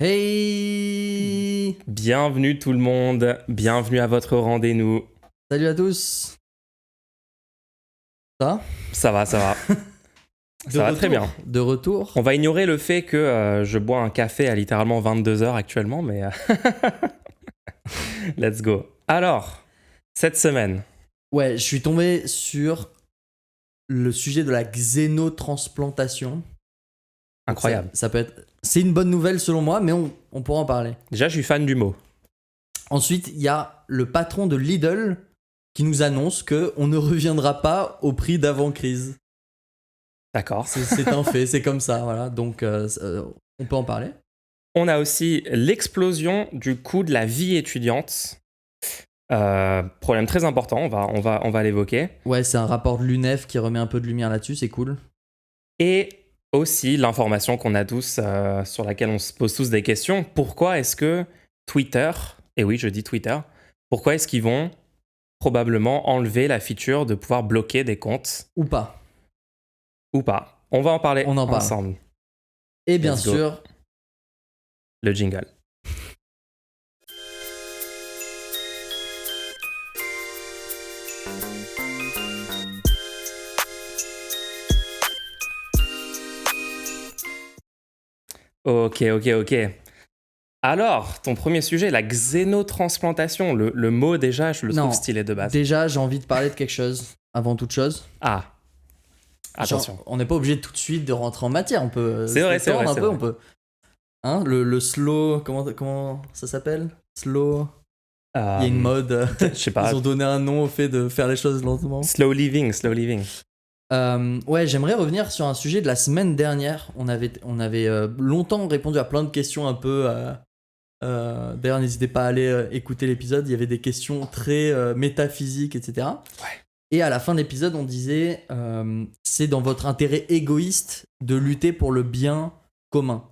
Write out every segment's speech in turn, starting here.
Hey! Bienvenue tout le monde, bienvenue à votre rendez-vous. Salut à tous! Ça va? Ça va, ça va. Ça va très bien. De retour. On va ignorer le fait que je bois un café à littéralement 22h actuellement, mais let's go. Alors, cette semaine. Ouais, je suis tombé sur le sujet de la xénotransplantation. Incroyable. Ça peut être... C'est une bonne nouvelle selon moi, mais on pourra en parler. Déjà, je suis fan du mot. Ensuite, il y a le patron de Lidl qui nous annonce qu'on ne reviendra pas au prix d'avant-crise. D'accord. C'est un fait, c'est comme ça, voilà. Donc, on peut en parler. On a aussi l'explosion du coût de la vie étudiante. Problème très important, on va l'évoquer. Ouais, c'est un rapport de l'UNEF qui remet un peu de lumière là-dessus, c'est cool. Et aussi l'information qu'on a tous, sur laquelle on se pose tous des questions. Pourquoi est-ce que Twitter, et oui je dis Twitter, pourquoi est-ce qu'ils vont probablement enlever la feature de pouvoir bloquer des comptes? Ou pas. Ou pas. On va en parler On en parle ensemble. Et bien Let's go. sûr, Le jingle. Ok. Alors, ton premier sujet, la xénotransplantation. Le mot, déjà, je le trouve stylé de base. Déjà, j'ai envie de parler de quelque chose, avant toute chose. Ah, attention. Genre, on n'est pas obligé tout de suite de rentrer en matière, on peut... C'est vrai. On peut... Hein, le slow... Comment ça s'appelle? Slow... Il y a une mode... Je sais pas. Ils ont donné un nom au fait de faire les choses lentement. Slow living. Ouais, j'aimerais revenir sur un sujet de la semaine dernière. On avait longtemps répondu à plein de questions un peu... D'ailleurs, n'hésitez pas à aller écouter l'épisode. Il y avait des questions très métaphysiques, etc. Ouais. Et à la fin de l'épisode, on disait c'est dans votre intérêt égoïste de lutter pour le bien commun.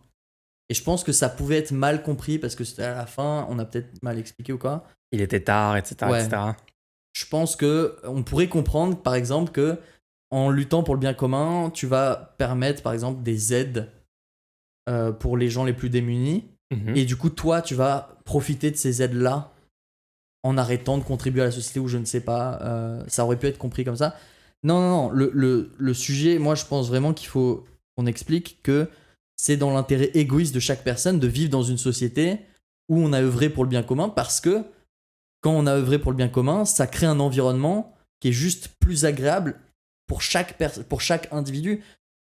Et je pense que ça pouvait être mal compris parce que c'était à la fin, on a peut-être mal expliqué ou quoi. Il était tard, etc. Ouais. etc. Je pense que on pourrait comprendre, par exemple, que en luttant pour le bien commun, tu vas permettre, par exemple, des aides pour les gens les plus démunis. Mhm. Et du coup, toi, tu vas profiter de ces aides-là en arrêtant de contribuer à la société ou je ne sais pas. Ça aurait pu être compris comme ça. Non. Le sujet, moi, je pense vraiment qu'il faut qu'on explique que c'est dans l'intérêt égoïste de chaque personne de vivre dans une société où on a œuvré pour le bien commun parce que quand on a œuvré pour le bien commun, ça crée un environnement qui est juste plus agréable pour chaque individu.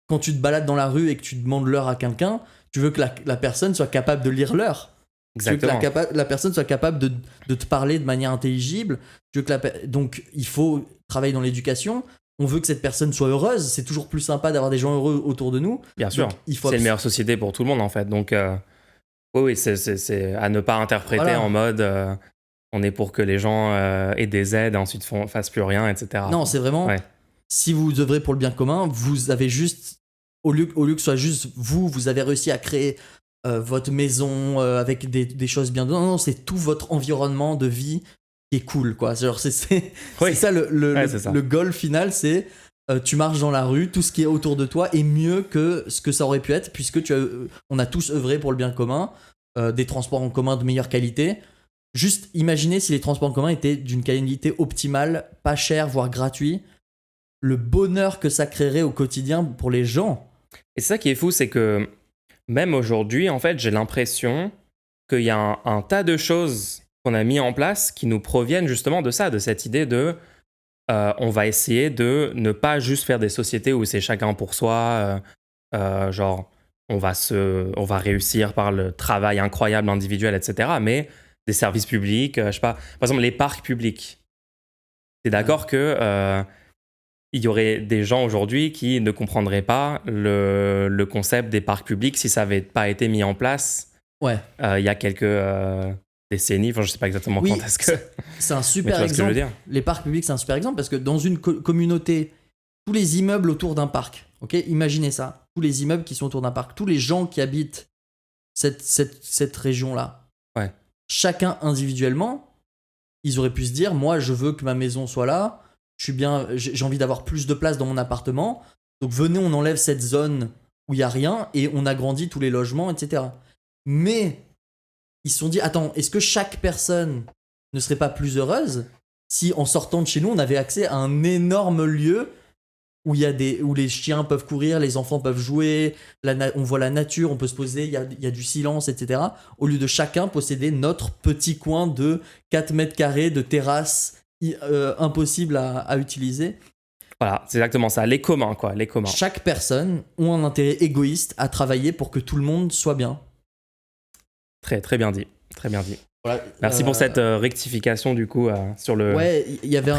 Quand tu te balades dans la rue et que tu demandes l'heure à quelqu'un, tu veux que la personne soit capable de lire l'heure. Exactement. Tu veux que la personne soit capable de te parler de manière intelligible. Tu veux que donc, il faut travailler dans l'éducation. On veut que cette personne soit heureuse. C'est toujours plus sympa d'avoir des gens heureux autour de nous. Bien sûr. Donc, c'est la meilleure société pour tout le monde, en fait. Donc, oui, c'est à ne pas interpréter en mode on est pour que les gens aient des aides et ensuite fassent plus rien, etc. Non, c'est vraiment... Ouais. Si vous œuvrez pour le bien commun, vous avez juste... Au lieu que ce soit juste vous avez réussi à créer votre maison avec des choses bien... Non, c'est tout votre environnement de vie qui est cool, quoi. Genre, c'est ça le goal final, c'est tu marches dans la rue, tout ce qui est autour de toi est mieux que ce que ça aurait pu être, puisque on a tous œuvré pour le bien commun, des transports en commun de meilleure qualité. Juste imaginez si les transports en commun étaient d'une qualité optimale, pas cher, voire gratuit, le bonheur que ça créerait au quotidien pour les gens. Et c'est ça qui est fou, c'est que même aujourd'hui, en fait, j'ai l'impression qu'il y a un tas de choses qu'on a mis en place qui nous proviennent justement de ça, de cette idée de on va essayer de ne pas juste faire des sociétés où c'est chacun pour soi, genre on va réussir par le travail incroyable individuel, etc. Mais des services publics, je sais pas, par exemple les parcs publics. T'es d'accord que il y aurait des gens aujourd'hui qui ne comprendraient pas le concept des parcs publics si ça n'avait pas été mis en place il y a quelques décennies. Enfin, je ne sais pas exactement quand est-ce que... C'est un super exemple. Les parcs publics, c'est un super exemple parce que dans une communauté, tous les immeubles autour d'un parc, okay, imaginez ça, tous les immeubles qui sont autour d'un parc, tous les gens qui habitent cette région-là, chacun individuellement, ils auraient pu se dire, moi, je veux que ma maison soit là, j'ai envie d'avoir plus de place dans mon appartement, donc venez, on enlève cette zone où il n'y a rien et on agrandit tous les logements, etc. Mais ils se sont dit, attends, est-ce que chaque personne ne serait pas plus heureuse si en sortant de chez nous, on avait accès à un énorme lieu où où les chiens peuvent courir, les enfants peuvent jouer, on voit la nature, on peut se poser, il y a du silence, etc. Au lieu de chacun posséder notre petit coin de 4 mètres carrés de terrasse impossible à utiliser. Voilà, c'est exactement ça, les communs, quoi, les communs. Chaque personne a un intérêt égoïste à travailler pour que tout le monde soit bien. Très, très bien dit, très bien dit. Voilà, Merci pour cette rectification, du coup, sur le... Ouais, il y avait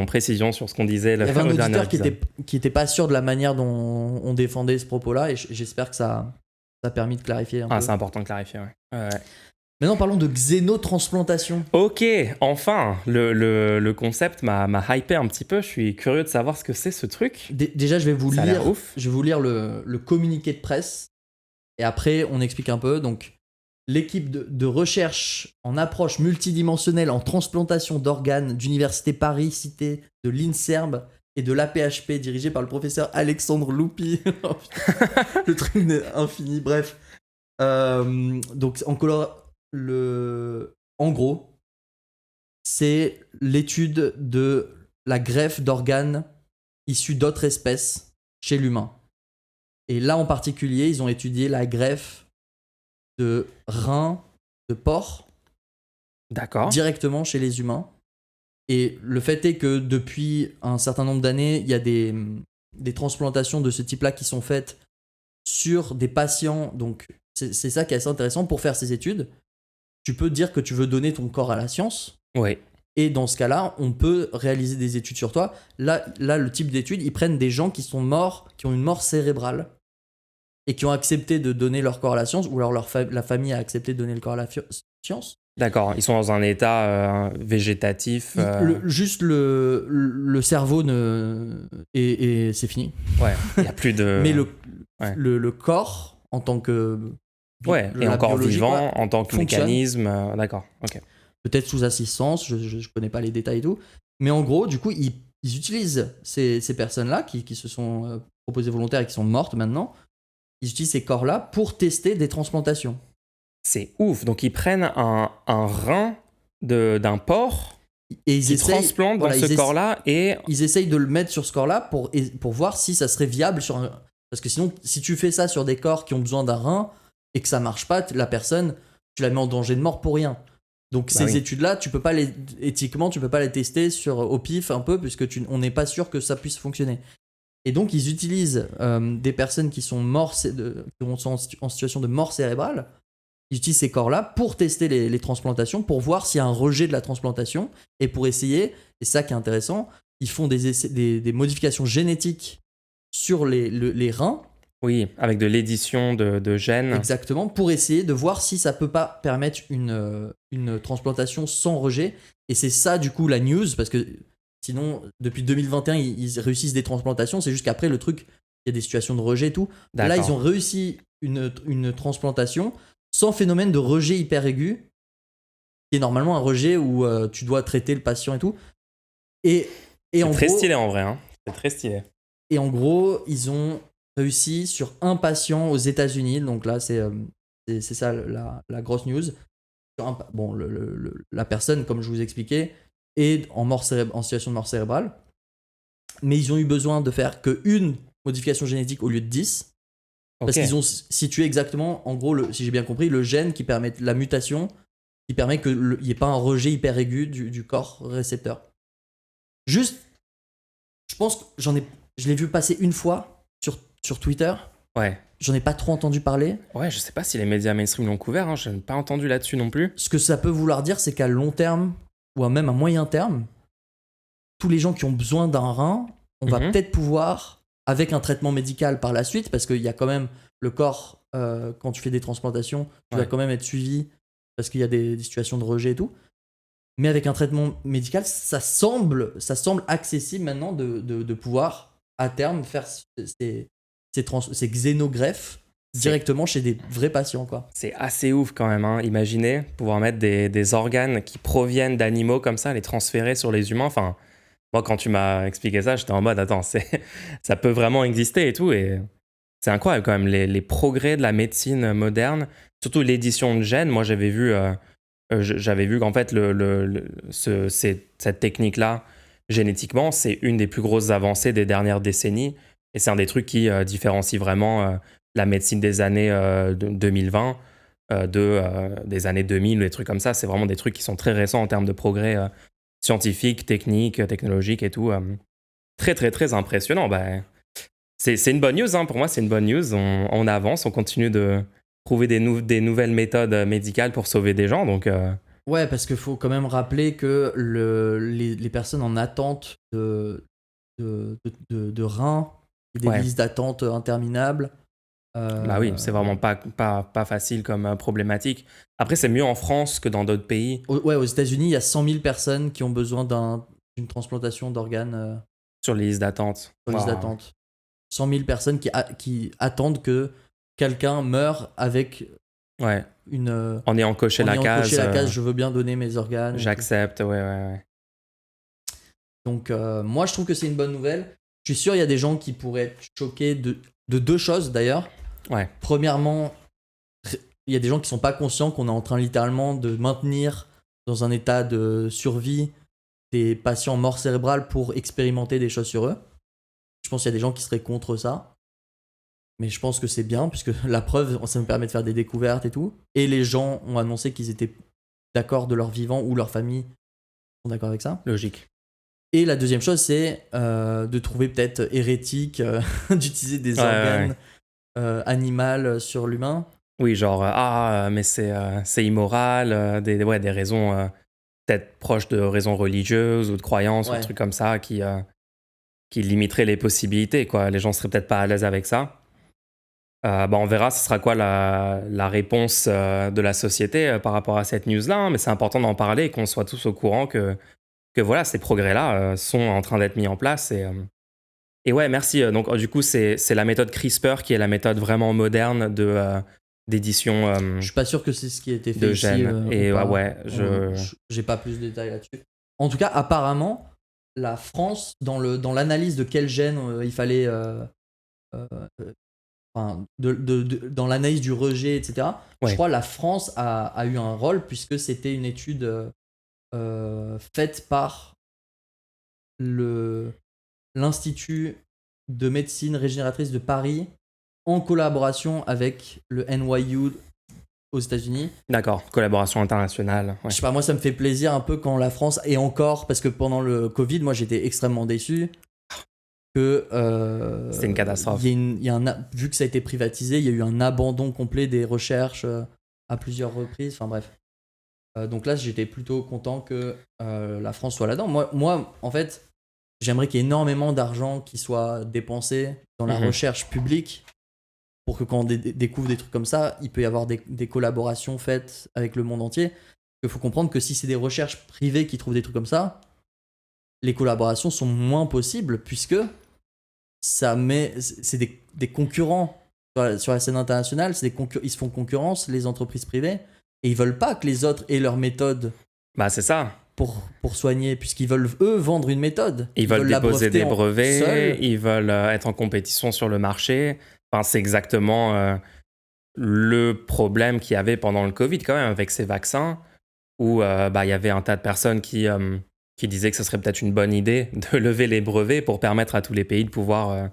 précision sur ce qu'on disait. Il y avait un auditeur qui était pas sûr de la manière dont on défendait ce propos-là, et j'espère que ça a permis de clarifier un peu. C'est important de clarifier, ouais. Maintenant, parlons de xénotransplantation. Ok, enfin, le concept m'a hypé un petit peu. Je suis curieux de savoir ce que c'est ce truc. Déjà, je vais vous lire le communiqué de presse, et après, on explique un peu. Donc, l'équipe de recherche en approche multidimensionnelle en transplantation d'organes d'Université Paris-Cité, de l'INSERM et de l'APHP, dirigée par le professeur Alexandre Loupi. Le truc est infini, bref. Donc, en gros, c'est l'étude de la greffe d'organes issus d'autres espèces chez l'humain. Et là, en particulier, ils ont étudié la greffe de reins de porc. D'accord. Directement chez les humains. Et le fait est que depuis un certain nombre d'années, il y a des transplantations de ce type-là qui sont faites sur des patients. Donc, c'est ça qui est assez intéressant. Pour faire ces études, tu peux dire que tu veux donner ton corps à la science. Oui. Et dans ce cas-là, on peut réaliser des études sur toi. Là, le type d'études, ils prennent des gens qui sont morts, qui ont une mort cérébrale, et qui ont accepté de donner leur corps à la science, ou alors la famille a accepté de donner le corps à la science. D'accord, ils sont dans un état végétatif. Juste le cerveau et c'est fini. Ouais, il n'y a plus de... Mais le corps, en tant que... Ouais, et encore vivant, en tant que mécanisme. D'accord, ok. Peut-être sous assistance, je ne connais pas les détails et tout. Mais en gros, du coup, ils utilisent ces personnes-là qui se sont proposées volontaires et qui sont mortes maintenant. Ils utilisent ces corps-là pour tester des transplantations. C'est ouf. Donc, ils prennent un rein d'un porc et ils transplantent dans ce corps-là et... Ils essayent de le mettre sur ce corps-là pour voir si ça serait viable sur un... Parce que sinon, si tu fais ça sur des corps qui ont besoin d'un rein et que ça marche pas, la personne, tu la mets en danger de mort pour rien. Donc ces études-là, éthiquement, tu peux pas les tester au pif un peu, puisque on n'est pas sûr que ça puisse fonctionner. Et donc ils utilisent des personnes qui sont en situation de mort cérébrale. Ils utilisent ces corps-là pour tester les transplantations, pour voir s'il y a un rejet de la transplantation, et pour essayer, et ça qui est intéressant, ils font des modifications génétiques sur les reins. Oui, avec de l'édition de gènes. Exactement, pour essayer de voir si ça peut pas permettre une transplantation sans rejet. Et c'est ça, du coup, la news, parce que sinon, depuis 2021, ils réussissent des transplantations. C'est juste qu'après, le truc, il y a des situations de rejet et tout. Là, ils ont réussi une transplantation sans phénomène de rejet hyper aigu, qui est normalement un rejet où tu dois traiter le patient et tout. C'est très stylé en vrai, hein. C'est très stylé. Et en gros, ils ont réussi sur un patient aux États-Unis. Donc là, c'est ça la grosse news. La personne, comme je vous expliquais, est en situation de mort cérébrale. Mais ils ont eu besoin de faire qu'une modification génétique au lieu de 10. Parce qu'ils ont situé exactement, en gros, si j'ai bien compris, le gène qui permet la mutation, qui permet qu'il n'y ait pas un rejet hyper aigu du corps récepteur. Juste, je pense que je l'ai vu passer une fois sur Twitter. Ouais. J'en ai pas trop entendu parler. Ouais, je sais pas si les médias mainstream l'ont couvert, hein. Je n'ai pas entendu là-dessus non plus. Ce que ça peut vouloir dire, c'est qu'à long terme, ou même à moyen terme, tous les gens qui ont besoin d'un rein, on va peut-être pouvoir, avec un traitement médical par la suite, parce qu'il y a quand même le corps, quand tu fais des transplantations, tu vas quand même être suivi, parce qu'il y a des situations de rejet et tout. Mais avec un traitement médical, ça semble accessible maintenant de pouvoir, à terme, faire ces xénogreffes directement chez des vrais patients, quoi. C'est assez ouf quand même, hein. Imaginez pouvoir mettre des organes qui proviennent d'animaux comme ça, les transférer sur les humains. Enfin, moi, quand tu m'as expliqué ça, j'étais en mode, attends, ça peut vraiment exister et tout. Et c'est incroyable quand même, les progrès de la médecine moderne, surtout l'édition de gènes. Moi, j'avais vu qu'en fait, cette technique-là, génétiquement, c'est une des plus grosses avancées des dernières décennies. Et c'est un des trucs qui différencie vraiment la médecine des années 2020 des années 2000, des trucs comme ça. C'est vraiment des trucs qui sont très récents en termes de progrès scientifiques, techniques, technologiques et tout. Très, très, très impressionnant. Ben, c'est une bonne news, hein. Pour moi, c'est une bonne news. On avance, on continue de trouver des nouvelles méthodes médicales pour sauver des gens. Donc, Ouais, parce qu'il faut quand même rappeler que les personnes en attente de reins, et des Ouais. listes d'attente interminables. Bah oui, c'est vraiment pas facile comme problématique. Après, c'est mieux en France que dans d'autres pays. Ouais, aux États-Unis, il y a 100 000 personnes qui ont besoin d'une transplantation d'organes Sur les listes d'attente. sur liste Wow. d'attente. 100 000 personnes qui attendent que quelqu'un meure avec Ouais. une. En ayant coché en la ayant case. coché la case, je veux bien donner mes organes. J'accepte, ouais. Donc, moi, je trouve que c'est une bonne nouvelle. Je suis sûr, il y a des gens qui pourraient être choqués de deux choses d'ailleurs. Ouais. Premièrement, il y a des gens qui sont pas conscients qu'on est en train littéralement de maintenir dans un état de survie des patients morts cérébrales pour expérimenter des choses sur eux. Je pense qu'il y a des gens qui seraient contre ça. Mais je pense que c'est bien, puisque la preuve, ça nous permet de faire des découvertes et tout. Et les gens ont annoncé qu'ils étaient d'accord de leur vivant ou leur famille sont d'accord avec ça. Logique. Et la deuxième chose, c'est de trouver peut-être hérétique d'utiliser des organes animaux sur l'humain. Oui, genre, mais c'est immoral, des raisons peut-être proches de raisons religieuses ou de croyances ou de trucs comme ça qui limiteraient les possibilités, quoi. Les gens seraient peut-être pas à l'aise avec ça. On verra ce sera quoi la réponse de la société par rapport à cette news-là, hein, mais c'est important d'en parler et qu'on soit tous au courant que voilà, ces progrès-là sont en train d'être mis en place. Et ouais, merci. Donc, du coup, c'est la méthode CRISPR qui est la méthode vraiment moderne d'édition Je suis pas sûr que c'est ce qui a été fait de ici. gènes. Et J'ai pas plus de détails là-dessus. En tout cas, apparemment, la France, dans l'analyse de quel gène il fallait, dans l'analyse du rejet, etc. Je crois la France a eu un rôle puisque c'était une étude faite par l'Institut de médecine régénératrice de Paris en collaboration avec le NYU aux États-Unis. D'accord, collaboration internationale. Ouais. Je sais pas, moi ça me fait plaisir un peu quand la France est encore, parce que pendant le Covid, moi j'étais extrêmement déçu que c'était une catastrophe. Vu que ça a été privatisé, il y a eu un abandon complet des recherches à plusieurs reprises. Enfin bref. Donc là, j'étais plutôt content que la France soit là-dedans. Moi, en fait, j'aimerais qu'il y ait énormément d'argent qui soit dépensé dans la recherche publique pour que quand on découvre des trucs comme ça, il peut y avoir des collaborations faites avec le monde entier. Il faut comprendre que si c'est des recherches privées qui trouvent des trucs comme ça, les collaborations sont moins possibles puisque c'est des concurrents sur la scène internationale, ils se font concurrence, les entreprises privées, et ils veulent pas que les autres aient leur méthode. Bah c'est ça. Pour soigner, puisqu'ils veulent eux vendre une méthode. Ils veulent déposer des brevets, ils veulent être en compétition sur le marché. Enfin, c'est exactement le problème qu'il y avait pendant le Covid quand même avec ces vaccins, où il y avait un tas de personnes qui disaient que ce serait peut-être une bonne idée de lever les brevets pour permettre à tous les pays de pouvoir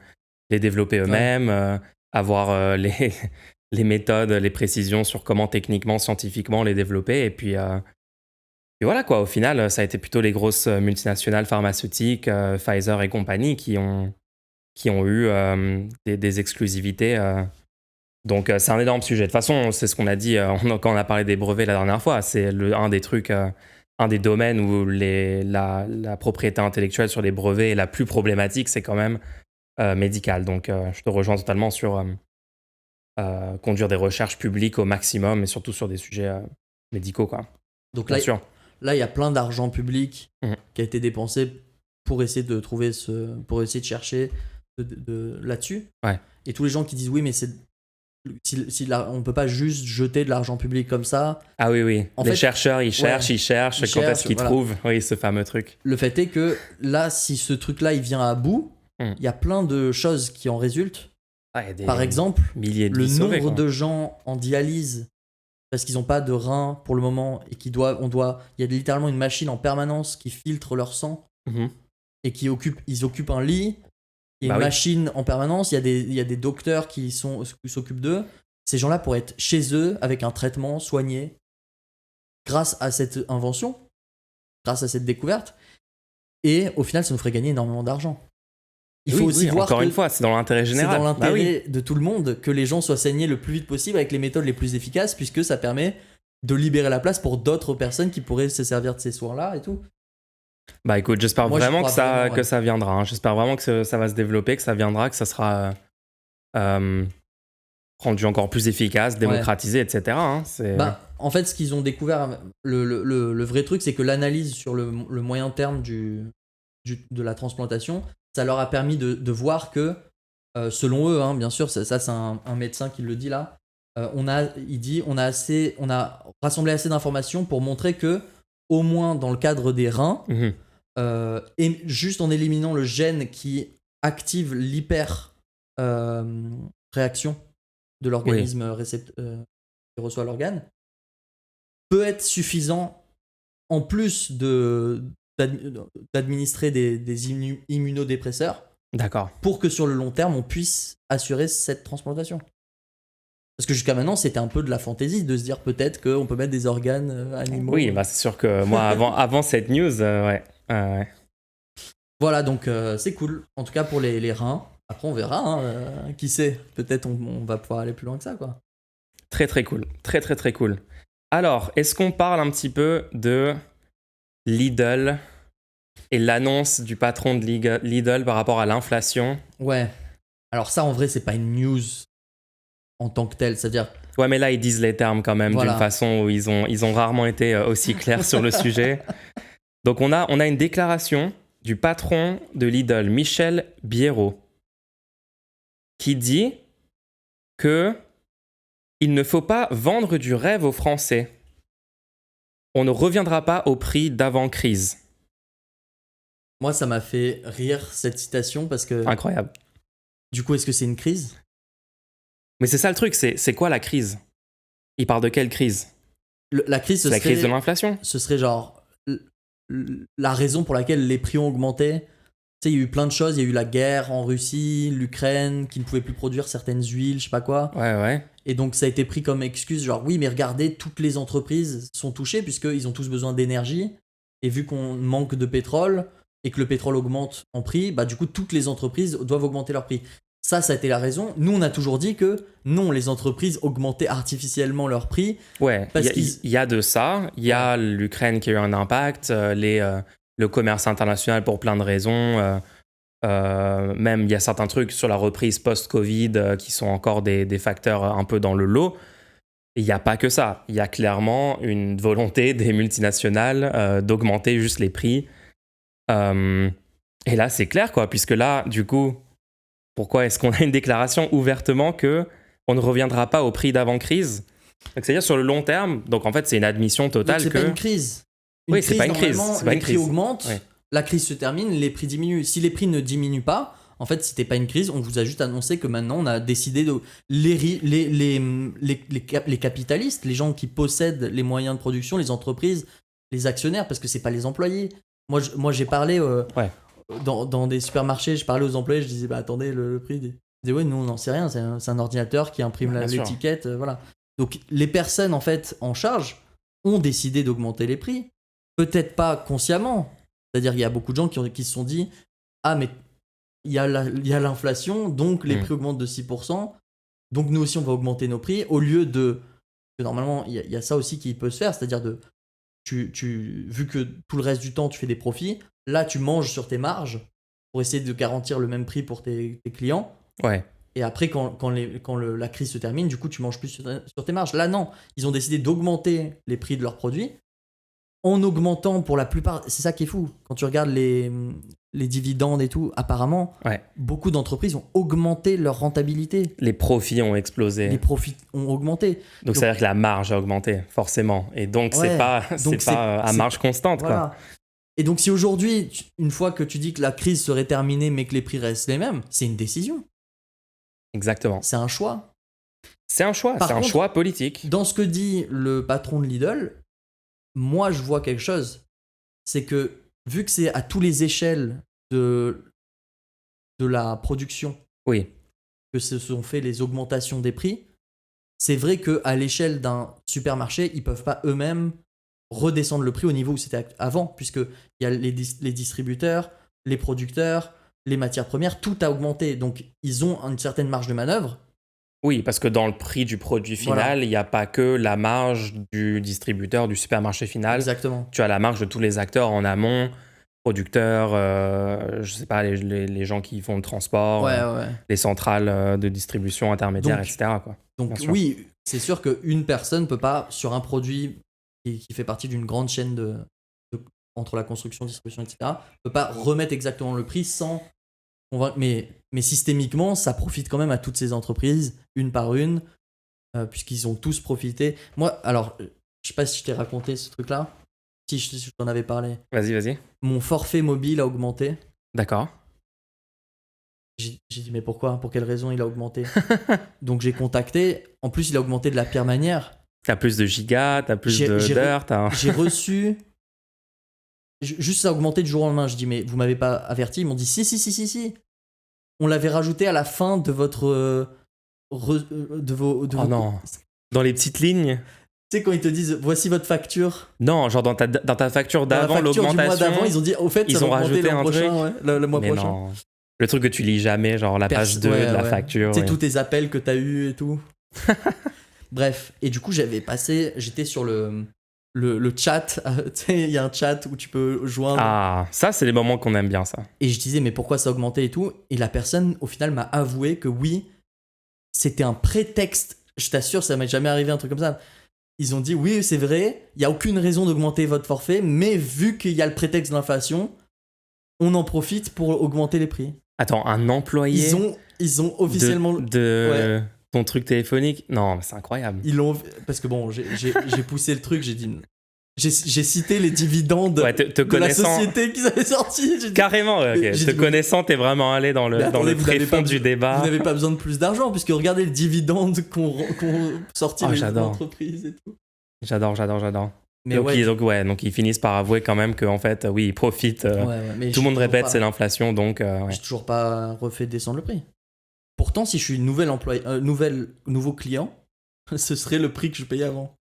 les développer eux-mêmes, avoir les méthodes, les précisions sur comment techniquement, scientifiquement les développer. Et puis voilà quoi, au final, ça a été plutôt les grosses multinationales pharmaceutiques, Pfizer et compagnie, qui ont eu des exclusivités. Donc c'est un énorme sujet. De toute façon, c'est ce qu'on a dit quand on a parlé des brevets la dernière fois. C'est un des trucs, un des domaines où la propriété intellectuelle sur les brevets est la plus problématique, c'est quand même médical. Donc je te rejoins totalement sur conduire des recherches publiques au maximum et surtout sur des sujets médicaux, quoi. Donc là, il y a plein d'argent public qui a été dépensé pour essayer de trouver pour essayer de chercher là-dessus. Ouais. Et tous les gens qui disent oui, mais on peut pas juste jeter de l'argent public comme ça. Ah oui. Les chercheurs, ils cherchent. Quand est-ce qu'ils trouvent ce fameux truc? Le fait est que là, si ce truc-là, il vient à bout, il y a plein de choses qui en résultent. Par exemple, milliers de le vies sauvées, nombre quoi. de gens en dialyse parce qu'ils n'ont pas de rein pour le moment et il y a littéralement une machine en permanence qui filtre leur sang Mhm. et ils occupent un lit. Il y a Bah une oui. machine en permanence, il y a des docteurs qui s'occupent d'eux. Ces gens-là pourraient être chez eux avec un traitement soigné grâce à cette invention, grâce à cette découverte. Et au final, ça nous ferait gagner énormément d'argent. Il faut aussi voir encore que une fois, c'est dans l'intérêt c'est général. dans Bah oui. l'intérêt de tout le monde que les gens soient saignés le plus vite possible avec les méthodes les plus efficaces, puisque ça permet de libérer la place pour d'autres personnes qui pourraient se servir de ces soins-là et tout. Bah écoute, j'espère Moi, j'y vraiment crois que vraiment, ouais. que ça viendra. Hein. J'espère vraiment que ça va se développer, que ça viendra, que ça sera rendu encore plus efficace, démocratisé, etc. Hein. En fait, ce qu'ils ont découvert, le vrai truc, c'est que l'analyse sur le moyen terme de la transplantation, ça leur a permis de voir que, selon eux, hein, bien sûr, ça c'est un médecin qui le dit là, on a rassemblé assez d'informations pour montrer que, au moins dans le cadre des reins, Mhm. et juste en éliminant le gène qui active l'hyper réaction de l'organisme qui reçoit l'organe, peut être suffisant en plus d'administrer des immunodépresseurs D'accord. pour que sur le long terme on puisse assurer cette transplantation. Parce que jusqu'à maintenant c'était un peu de la fantaisie de se dire peut-être qu'on peut mettre des organes animaux. Oui, bah c'est sûr que moi avant cette news, ouais. Voilà, donc c'est cool. En tout cas pour les reins. Après on verra, hein, qui sait. Peut-être on va pouvoir aller plus loin que ça, quoi. Très très cool. Très très très cool. Alors, est-ce qu'on parle un petit peu de Lidl et l'annonce du patron de Lidl par rapport à l'inflation? Ouais. Alors ça en vrai c'est pas une news en tant que telle, c'est-à-dire... Ouais, mais là ils disent les termes quand même Voilà. d'une façon où ils ont rarement été aussi clairs sur le sujet. Donc on a une déclaration du patron de Lidl, Michel Biérot, qui dit que il ne faut pas vendre du rêve aux Français. On ne reviendra pas au prix d'avant-crise. Moi, ça m'a fait rire cette citation parce que... Incroyable. Du coup, est-ce que c'est une crise ? Mais c'est ça le truc, c'est quoi la crise? Il parle de quelle crise? La crise, C'est la crise de l'inflation? ce serait genre la raison pour laquelle les prix ont augmenté. Tu sais, il y a eu plein de choses. Il y a eu la guerre en Russie, l'Ukraine, qui ne pouvait plus produire certaines huiles, je sais pas quoi. Ouais. Et donc, ça a été pris comme excuse, genre, oui, mais regardez, toutes les entreprises sont touchées puisqu'ils ont tous besoin d'énergie. Et vu qu'on manque de pétrole et que le pétrole augmente en prix, bah du coup, toutes les entreprises doivent augmenter leur prix. Ça a été la raison. Nous, on a toujours dit que non, les entreprises augmentaient artificiellement leur prix. Ouais, Parce il y a de ça. Il y a l'Ukraine qui a eu un impact, le commerce international pour plein de raisons. Même il y a certains trucs sur la reprise post-Covid qui sont encore des facteurs un peu dans le lot. Il n'y a pas que ça. Il y a clairement une volonté des multinationales d'augmenter juste les prix. Et là, c'est clair, quoi, puisque là, du coup, pourquoi est-ce qu'on a une déclaration ouvertement que on ne reviendra pas au prix d'avant-crise? Donc, c'est-à-dire sur le long terme, donc en fait, c'est une admission totale donc, c'est que... pas une crise. Oui, c'est pas une crise. Normalement, C'est pas les une prix crise. augmentent, Ouais. la crise se termine, les prix diminuent. Si les prix ne diminuent pas, en fait, c'était pas une crise. On vous a juste annoncé que maintenant, on a décidé de... Les capitalistes, les gens qui possèdent les moyens de production, les entreprises, les actionnaires, parce que c'est pas les employés. Moi j'ai parlé... Ouais. Dans des supermarchés, je parlais aux employés, je disais, bah attendez, le prix. Ils disaient, ouais, nous on n'en sait rien, c'est un ordinateur qui imprime Bien sûr. l'étiquette, voilà. Donc les personnes en fait en charge ont décidé d'augmenter les prix. Peut-être pas consciemment. C'est-à-dire qu'il y a beaucoup de gens qui se sont dit, ah mais il y a l'inflation, donc les prix augmentent de 6%, donc nous aussi on va augmenter nos prix, au lieu de... Normalement, il y a ça aussi qui peut se faire, c'est-à-dire vu que tout le reste du temps tu fais des profits, là tu manges sur tes marges pour essayer de garantir le même prix pour tes clients. Ouais. Et après quand la crise se termine, du coup tu manges plus sur tes marges. Là non, ils ont décidé d'augmenter les prix de leurs produits en augmentant pour la plupart. C'est ça qui est fou. Quand tu regardes les dividendes et tout, apparemment, beaucoup d'entreprises ont augmenté leur rentabilité. Les profits ont explosé. Les profits ont augmenté. Donc ça veut dire que la marge a augmenté, forcément. Et donc, c'est pas à marge constante, voilà. quoi. Et donc, si aujourd'hui, une fois que tu dis que la crise serait terminée, mais que les prix restent les mêmes, c'est une décision. Exactement. C'est un choix. C'est un choix, Par c'est un contre, choix politique. Dans ce que dit le patron de Lidl, moi je vois quelque chose. C'est que vu que c'est à tous les échelles de la production Oui, que se sont fait les augmentations des prix, c'est vrai qu'à l'échelle d'un supermarché, ils peuvent pas eux-mêmes redescendre le prix au niveau où c'était avant, puisqu'il y a les distributeurs, les producteurs, les matières premières, tout a augmenté. Donc ils ont une certaine marge de manœuvre. oui, parce que dans le prix du produit final, il n'y a pas que la marge du distributeur, du supermarché final. Exactement. Tu as la marge de tous les acteurs en amont, producteurs, je sais pas, les gens qui font le transport, Ouais, ouais. les centrales de distribution intermédiaires, Donc, etc. Quoi. Donc Bien sûr. oui, c'est sûr qu'une personne peut pas, sur un produit qui fait partie d'une grande chaîne entre la construction, distribution, etc., peut pas remettre exactement le prix sans convaincre. Mais systémiquement, ça profite quand même à toutes ces entreprises, une par une, puisqu'ils ont tous profité. Moi, alors, je sais pas si je t'ai raconté ce truc-là, si je t'en avais parlé. Vas-y. Mon forfait mobile a augmenté. D'accord. J'ai dit, mais pourquoi? Pour quelle raison il a augmenté? Donc j'ai contacté. En plus, il a augmenté de la pire manière. T'as plus de gigas, t'as plus J'ai d'heures, j'ai reçu. Juste ça a augmenté du jour au lendemain. Je dis, mais vous m'avez pas averti? Ils m'ont dit, si. On l'avait rajouté à la fin de votre. Oh non. Dans les petites lignes? Tu sais, quand ils te disent, voici votre facture. Non, genre dans ta facture Dans la d'avant, facture du mois l'augmentation. d'avant, ils ont dit, au fait, ils ça ont va augmenter rajouté l'an un prochain, ouais, le mois Mais prochain. non. Le truc que tu lis jamais, genre la page 2 de la facture. Tu sais, tous tes appels que t'as eu et tout. Bref, et du coup, j'étais sur le chat. Tu sais, il y a un chat où tu peux joindre. Ah, ça, c'est les moments qu'on aime bien, ça. Et je disais, mais pourquoi ça a augmenté et tout? Et la personne, au final, m'a avoué que oui, c'était un prétexte. Je t'assure, ça m'est jamais arrivé un truc comme ça. Ils ont dit, oui, c'est vrai, il n'y a aucune raison d'augmenter votre forfait, mais vu qu'il y a le prétexte de l'inflation, on en profite pour augmenter les prix. Attends, un employé ils ont officiellement... de ton truc téléphonique? Non, mais c'est incroyable. Parce que bon, j'ai poussé le truc, j'ai dit... J'ai cité les dividendes de la société qu'ils avaient sorti. Carrément, ok. Te connaissant, t'es vraiment allé dans le tréfonds du débat. Vous n'avez pas besoin de plus d'argent, puisque regardez les dividendes qu'ont sorti les entreprises et tout. J'adore. Mais donc ils finissent par avouer quand même qu'en fait, oui, ils profitent. Tout le monde répète, c'est l'inflation, donc... J'ai toujours pas refait descendre le prix. Pourtant, si je suis nouveau client, ce serait le prix que je payais avant.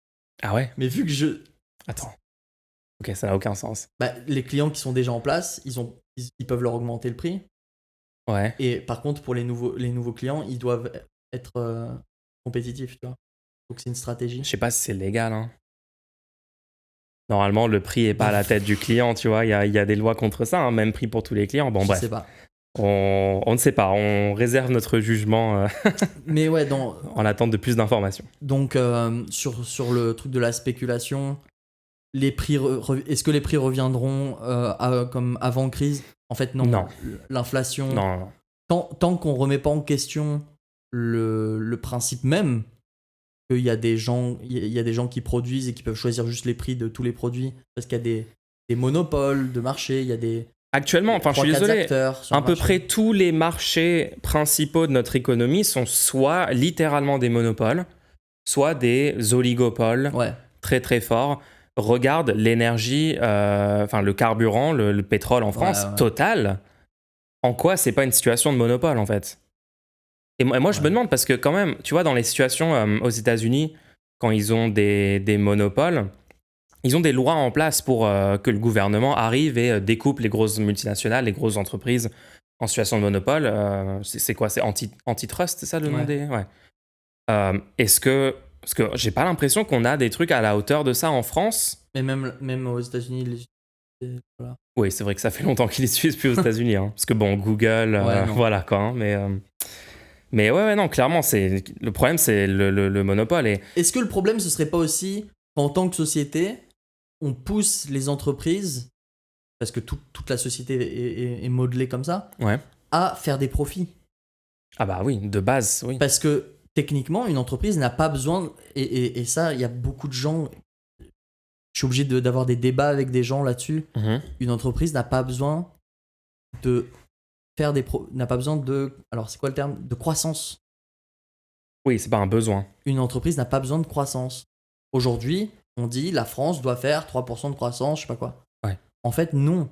Ah ouais? Mais vu que Attends. Ok, ça n'a aucun sens. Les clients qui sont déjà en place, ils peuvent leur augmenter le prix. Ouais. Et par contre, pour les nouveaux clients, ils doivent être compétitifs, tu vois. Donc c'est une stratégie. Je sais pas si c'est légal, hein. Normalement, le prix est pas à la tête du client, tu vois. Il y a des lois contre ça, hein, même prix pour tous les clients. Bon, bref. Je sais pas. On ne sait pas. On réserve notre jugement Mais ouais, en attente de plus d'informations. Donc, sur le truc de la spéculation, les prix est-ce que les prix reviendront comme avant crise? En fait, non. Non. L'inflation... Non. Tant qu'on remet pas en question le principe même qu'il y a des gens qui produisent et qui peuvent choisir juste les prix de tous les produits parce qu'il y a des monopoles de marché, il y a des... Actuellement, enfin, je suis désolé, à peu près tous les marchés principaux de notre économie sont soit littéralement des monopoles, soit des oligopoles très très forts. Regarde l'énergie, le carburant, le pétrole en France, Total. En quoi c'est pas une situation de monopole en fait? Et moi je me demande parce que quand même, tu vois, dans les situations aux États-Unis, quand ils ont des monopoles, ils ont des lois en place pour que le gouvernement arrive et découpe les grosses multinationales, les grosses entreprises en situation de monopole. C'est quoi? C'est antitrust, c'est ça le nom des... Ouais. Parce que j'ai pas l'impression qu'on a des trucs à la hauteur de ça en France. Mais même aux États-Unis, voilà. Oui, c'est vrai que ça fait longtemps qu'ils les suivent plus aux États-Unis. Hein. Parce que bon, Google, voilà quoi. Hein, mais ouais, non, clairement, le problème, c'est le monopole. Est-ce que le problème, ce serait pas aussi qu'en tant que société, on pousse les entreprises, parce que toute la société est modelée comme ça, à faire des profits? Ah bah oui, de base, oui. Parce que techniquement, une entreprise n'a pas besoin, et ça, il y a beaucoup de gens, je suis obligé d'avoir des débats avec des gens là-dessus, une entreprise n'a pas besoin de faire n'a pas besoin de, alors c'est quoi le terme, de croissance. Oui, c'est pas un besoin. Une entreprise n'a pas besoin de croissance. Aujourd'hui, on dit la France doit faire 3% de croissance, je sais pas quoi. Ouais. En fait, non.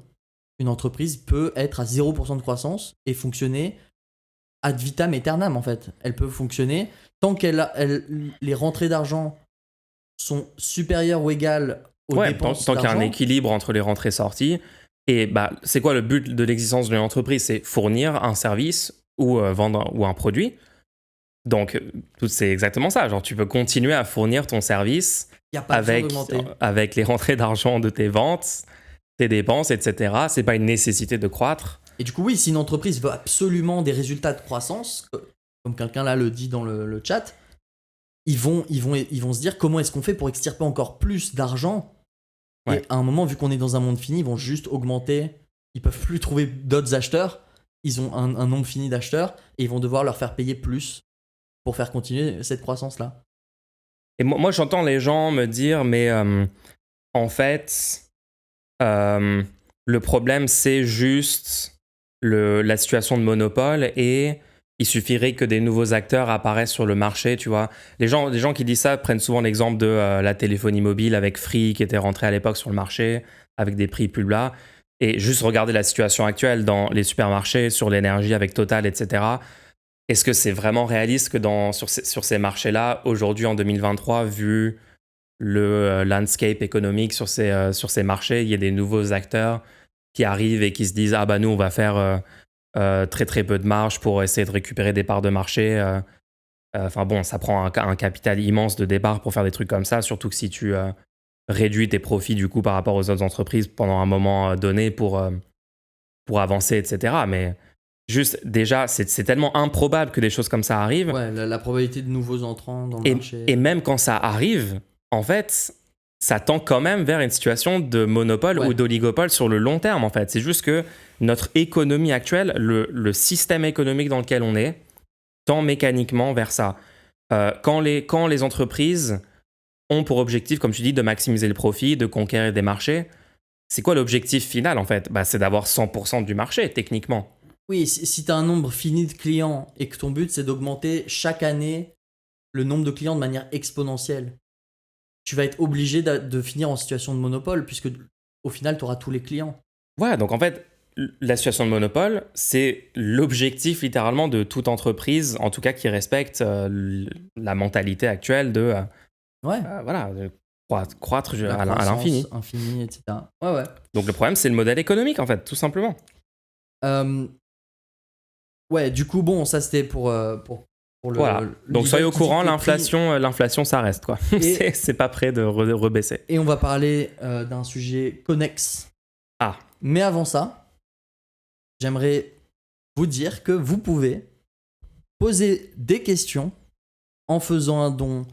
Une entreprise peut être à 0% de croissance et fonctionner ad vitam aeternam, en fait. Elle peut fonctionner tant les rentrées d'argent sont supérieures ou égales aux Ouais, dépenses tant qu'il y a un d'argent. équilibre entre les rentrées et sorties. Et bah, c'est quoi le but de l'existence d'une entreprise? C'est fournir un service ou vendre ou un produit. Donc, c'est exactement ça. Genre, tu peux continuer à fournir ton service Il n'y a pas besoin d'augmenter. avec les rentrées d'argent de tes ventes, tes dépenses, etc. C'est pas une nécessité de croître. Et du coup, oui, si une entreprise veut absolument des résultats de croissance, comme quelqu'un là le dit dans le chat, ils vont se dire comment est-ce qu'on fait pour extirper encore plus d'argent. Ouais. Et à un moment, vu qu'on est dans un monde fini, ils vont juste augmenter. Ils peuvent plus trouver d'autres acheteurs. Ils ont un nombre fini d'acheteurs et ils vont devoir leur faire payer plus pour faire continuer cette croissance-là. Et moi, j'entends les gens me dire, mais en fait, le problème, c'est juste la situation de monopole et il suffirait que des nouveaux acteurs apparaissent sur le marché, tu vois. Les gens qui disent ça prennent souvent l'exemple de la téléphonie mobile avec Free qui était rentré à l'époque sur le marché avec des prix plus bas. Et juste regarder la situation actuelle dans les supermarchés, sur l'énergie avec Total, etc. Est-ce que c'est vraiment réaliste que sur ces marchés-là, aujourd'hui en 2023, vu le landscape économique sur ces marchés, il y a des nouveaux acteurs qui arrivent et qui se disent « Ah bah nous, on va faire très très peu de marge pour essayer de récupérer des parts de marché. » Enfin bon, ça prend un capital immense de départ pour faire des trucs comme ça, surtout que si tu réduis tes profits du coup par rapport aux autres entreprises pendant un moment donné pour avancer, etc. Mais juste, déjà, c'est tellement improbable que des choses comme ça arrivent. Ouais, la probabilité de nouveaux entrants dans le marché. Et même quand ça arrive, en fait, ça tend quand même vers une situation de monopole ou d'oligopole sur le long terme, en fait. C'est juste que notre économie actuelle, le système économique dans lequel on est, tend mécaniquement vers ça. Quand les entreprises ont pour objectif, comme tu dis, de maximiser le profit, de conquérir des marchés, c'est quoi l'objectif final, en fait? C'est d'avoir 100% du marché, techniquement. Oui, si tu as un nombre fini de clients et que ton but, c'est d'augmenter chaque année le nombre de clients de manière exponentielle, tu vas être obligé de finir en situation de monopole puisque au final, tu auras tous les clients. Ouais, donc en fait, la situation de monopole, c'est l'objectif littéralement de toute entreprise, en tout cas qui respecte la mentalité actuelle de croître à l'infini. Infini, etc. Ouais. Donc le problème, c'est le modèle économique, en fait, tout simplement. Ouais, du coup, bon, ça c'était pour le. Voilà. Donc soyez au courant, l'inflation, ça reste, quoi. C'est pas prêt de rebaisser. Et on va parler d'un sujet connexe. Ah. Mais avant ça, j'aimerais vous dire que vous pouvez poser des questions en faisant un don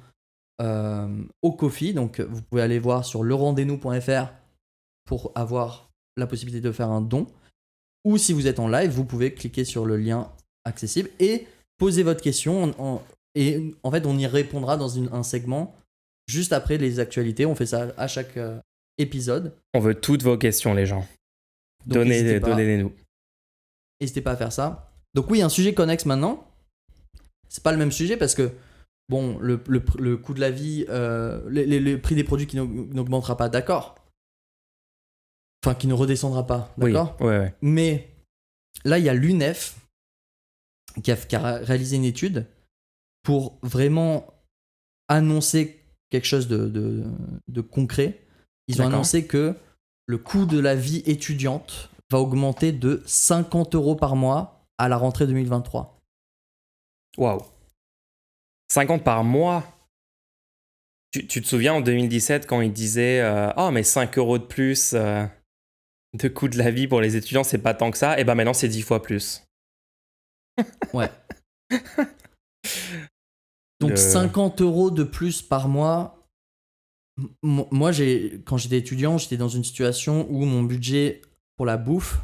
au Ko-fi. Donc, vous pouvez aller voir sur lerendez-nous.fr pour avoir la possibilité de faire un don. Ou si vous êtes en live, vous pouvez cliquer sur le lien accessible et poser votre question. Et en fait, on y répondra dans un segment juste après les actualités. On fait ça à chaque épisode. On veut toutes vos questions, les gens. Donnez-les-nous. N'hésitez pas à faire ça. Donc oui, un sujet connexe maintenant. C'est pas le même sujet parce que bon, le coût de la vie, le prix des produits qui n'augmentera pas, d'accord. Enfin, qui ne redescendra pas, d'accord. Oui, ouais. Mais là, il y a l'UNEF qui a réalisé une étude pour vraiment annoncer quelque chose de concret. Ils ont annoncé que le coût de la vie étudiante va augmenter de 50 € par mois à la rentrée 2023. Waouh. 50 par mois. Tu te souviens en 2017 quand ils disaient mais 5 € de plus de coût de la vie pour les étudiants, c'est pas tant que ça. Et ben maintenant, c'est 10 fois plus. Ouais. Donc 50 € de plus par mois. Moi, quand j'étais étudiant, j'étais dans une situation où mon budget pour la bouffe,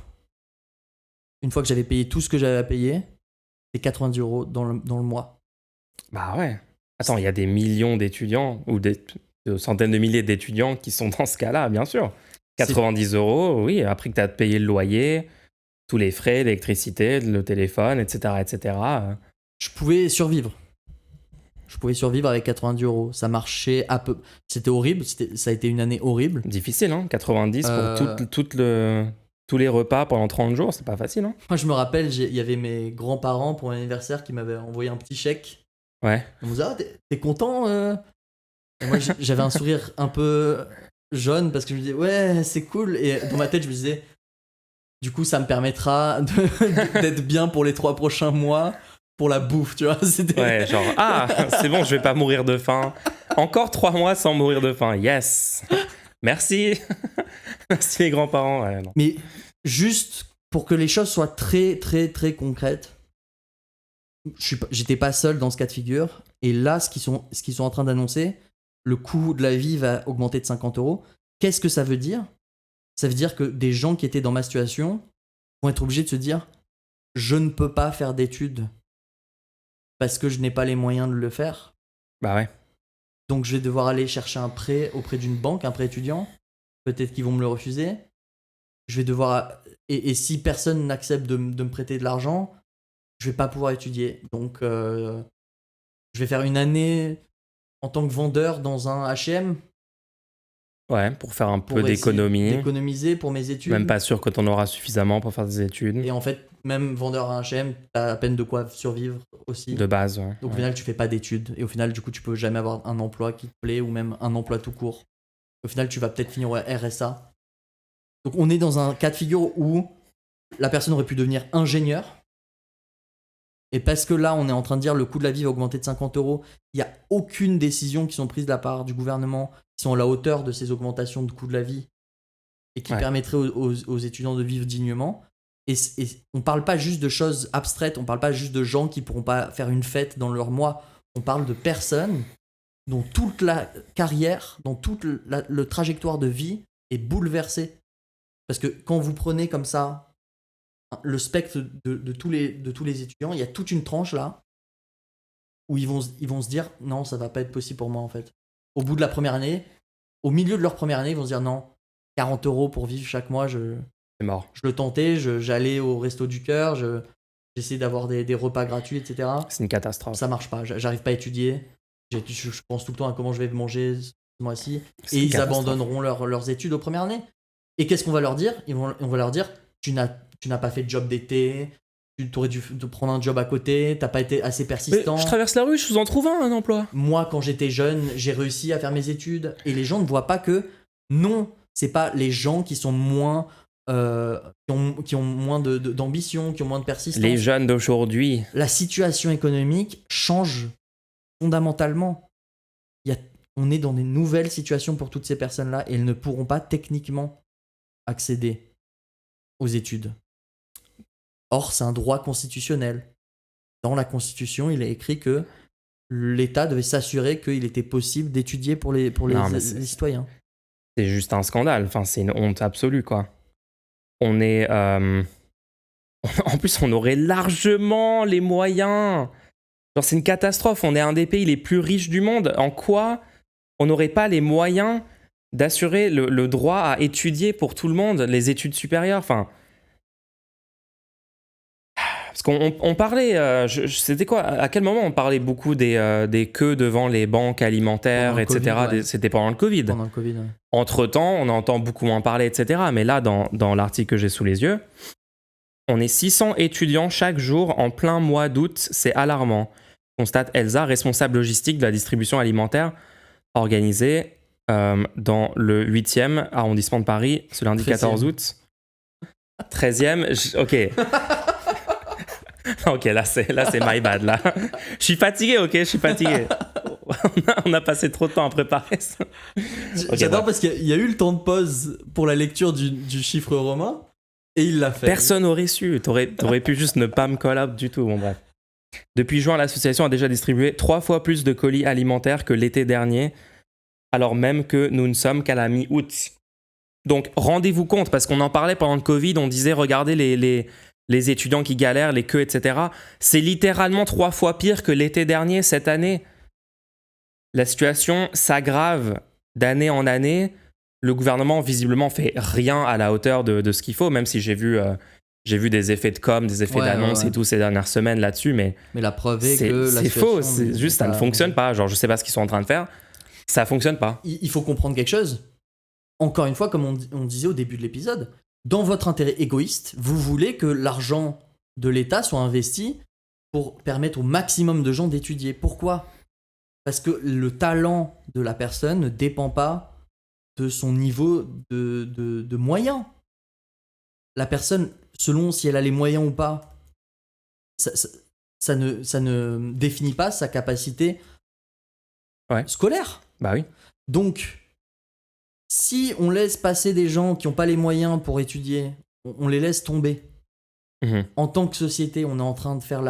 une fois que j'avais payé tout ce que j'avais à payer, c'est 90 € dans le mois. Bah ouais. Attends, il y a des millions d'étudiants ou des centaines de milliers d'étudiants qui sont dans ce cas-là, bien sûr. 90 €, oui, après que tu as payé le loyer, tous les frais, l'électricité, le téléphone, etc., etc. Je pouvais survivre. je pouvais survivre avec 90 euros. Ça marchait à peu. C'était horrible, ça a été une année horrible. Difficile, hein, 90 pour tous les repas pendant 30 jours, c'est pas facile. Hein. Moi, je me rappelle, il y avait mes grands-parents pour mon anniversaire qui m'avaient envoyé un petit chèque. Ouais. Ils me disaient, ah, t'es content Et moi, j'avais un sourire un peu jaune parce que je me disais, ouais, c'est cool. Et dans ma tête, je me disais, du coup, ça me permettra d'être bien pour les 3 prochains mois pour la bouffe, tu vois. Ouais, genre, c'est bon, je vais pas mourir de faim. Encore 3 mois sans mourir de faim, yes. Merci. Merci les grands-parents. Ouais, non. Mais juste pour que les choses soient très, très, très concrètes, j'étais pas seul dans ce cas de figure. Et là, ce qu'ils sont en train d'annoncer, le coût de la vie va augmenter de 50 euros. Qu'est-ce que ça veut dire ? Ça veut dire que des gens qui étaient dans ma situation vont être obligés de se dire « Je ne peux pas faire d'études parce que je n'ai pas les moyens de le faire. » Bah ouais. Donc je vais devoir aller chercher un prêt auprès d'une banque, un prêt étudiant. Peut-être qu'ils vont me le refuser. Je vais devoir... Et si personne n'accepte de me prêter de l'argent, je vais pas pouvoir étudier. Donc je vais faire une année en tant que vendeur dans un H&M. Ouais, pour faire un peu d'économie. D'économiser pour mes études. Même pas sûr que t'en auras suffisamment pour faire des études. Et en fait, même vendeur à H&M, t'as à peine de quoi survivre aussi. De base, ouais. Donc au final, tu fais pas d'études. Et au final, du coup, tu peux jamais avoir un emploi qui te plaît ou même un emploi tout court. Au final, tu vas peut-être finir au RSA. Donc on est dans un cas de figure où la personne aurait pu devenir ingénieur. Et parce que là, on est en train de dire le coût de la vie va augmenter de 50 euros, il n'y a aucune décision qui sont prises de la part du gouvernement qui sont à la hauteur de ces augmentations de coût de la vie et qui permettraient aux étudiants de vivre dignement. Et on ne parle pas juste de choses abstraites, on ne parle pas juste de gens qui ne pourront pas faire une fête dans leur mois. On parle de personnes dont toute la carrière, dont toute la trajectoire de vie est bouleversée. Parce que quand vous prenez comme ça le spectre de tous les étudiants, il y a toute une tranche là où ils vont se dire non, ça va pas être possible pour moi en fait. Au bout de la première année, au milieu de leur première année, ils vont se dire non, 40 euros pour vivre chaque mois, c'est mort. Je le tentais, j'allais au resto du cœur, j'essayais d'avoir des repas gratuits, etc. C'est une catastrophe. Ça marche pas, j'arrive pas à étudier, je pense tout le temps à comment je vais manger ce mois-ci, et ils abandonneront leurs études aux premières années. Et qu'est-ce qu'on va leur dire ? On va leur dire tu n'as pas fait de job d'été, tu aurais dû te prendre un job à côté, t'as pas été assez persistant. Mais je traverse la rue, je vous en trouve un emploi. Moi, quand j'étais jeune, j'ai réussi à faire mes études. Et les gens ne voient pas que non, c'est pas les gens qui sont moins... qui ont moins d'ambition, qui ont moins de persistance. Les jeunes d'aujourd'hui. La situation économique change fondamentalement. On est dans des nouvelles situations pour toutes ces personnes-là et elles ne pourront pas techniquement accéder aux études. Or, c'est un droit constitutionnel. Dans la Constitution, il est écrit que l'État devait s'assurer qu'il était possible d'étudier pour les citoyens. C'est juste un scandale. Enfin, c'est une honte absolue, quoi. On est... En plus, on aurait largement les moyens. Genre, c'est une catastrophe. On est un des pays les plus riches du monde. En quoi on n'aurait pas les moyens d'assurer le droit à étudier pour tout le monde, les études supérieures. Enfin, parce qu'on parlait, c'était quoi ? À quel moment on parlait beaucoup des queues devant les banques alimentaires, etc. COVID, ouais. C'était pendant le Covid. Pendant le Covid, ouais. Entre-temps, on entend beaucoup moins parler, etc. Mais là, dans l'article que j'ai sous les yeux, on est 600 étudiants chaque jour en plein mois d'août. C'est alarmant, constate Elsa, responsable logistique de la distribution alimentaire organisée dans le 8e arrondissement de Paris, ce lundi 14 août. 13e, ok. Ok, là c'est my bad, là. Je suis fatigué, ok, je suis fatigué. On a passé trop de temps à préparer ça. Okay, j'adore parce qu'il y a eu le temps de pause pour la lecture du chiffre romain et il l'a fait. Personne n'aurait su, t'aurais pu juste ne pas me call out du tout, bon bref. Depuis juin, l'association a déjà distribué 3 fois plus de colis alimentaires que l'été dernier, alors même que nous ne sommes qu'à la mi-août. Donc rendez-vous compte, parce qu'on en parlait pendant le Covid, on disait regardez les étudiants qui galèrent, les queues, etc. C'est littéralement 3 fois pire que l'été dernier, cette année. La situation s'aggrave d'année en année. Le gouvernement, visiblement, fait rien à la hauteur de ce qu'il faut, même si j'ai vu J'ai vu des effets de com, des effets d'annonce et tout ces dernières semaines là-dessus, mais la preuve est que c'est faux. C'est juste, ça ne fonctionne pas. Genre, je sais pas ce qu'ils sont en train de faire. Ça fonctionne pas. Il faut comprendre quelque chose. Encore une fois, comme on disait au début de l'épisode, dans votre intérêt égoïste, vous voulez que l'argent de l'État soit investi pour permettre au maximum de gens d'étudier. Pourquoi ? Parce que le talent de la personne ne dépend pas de son niveau de moyens. La personne, selon si elle a les moyens ou pas, ça ne définit pas sa capacité scolaire. Bah oui. Donc, si on laisse passer des gens qui n'ont pas les moyens pour étudier, on les laisse tomber. En tant que société, on est en train de faire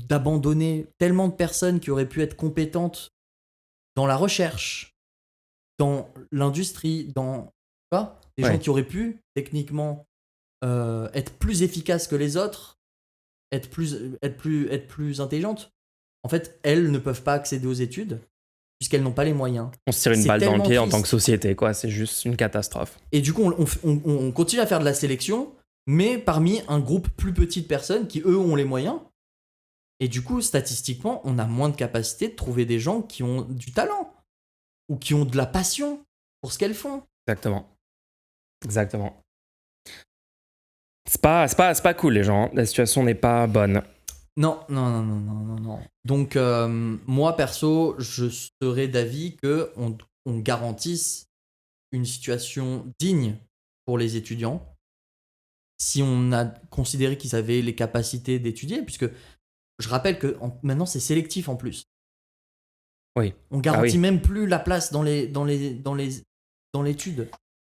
d'abandonner tellement de personnes qui auraient pu être compétentes dans la recherche, dans l'industrie, dans des gens qui auraient pu techniquement être plus efficaces que les autres, être plus intelligentes. En fait, elles ne peuvent pas accéder aux études puisqu'elles n'ont pas les moyens. On se tire une balle dans le pied en tant que société, quoi. C'est juste une catastrophe. Et du coup, on continue à faire de la sélection, mais parmi un groupe plus petit de personnes qui, eux, ont les moyens. Et du coup, statistiquement, on a moins de capacité de trouver des gens qui ont du talent ou qui ont de la passion pour ce qu'elles font. Exactement. C'est pas cool, les gens. La situation n'est pas bonne. Non. Donc, moi, perso, je serais d'avis qu'on garantisse une situation digne pour les étudiants si on a considéré qu'ils avaient les capacités d'étudier, puisque je rappelle que maintenant, c'est sélectif en plus. Oui. On garantit même plus la place dans l'étude.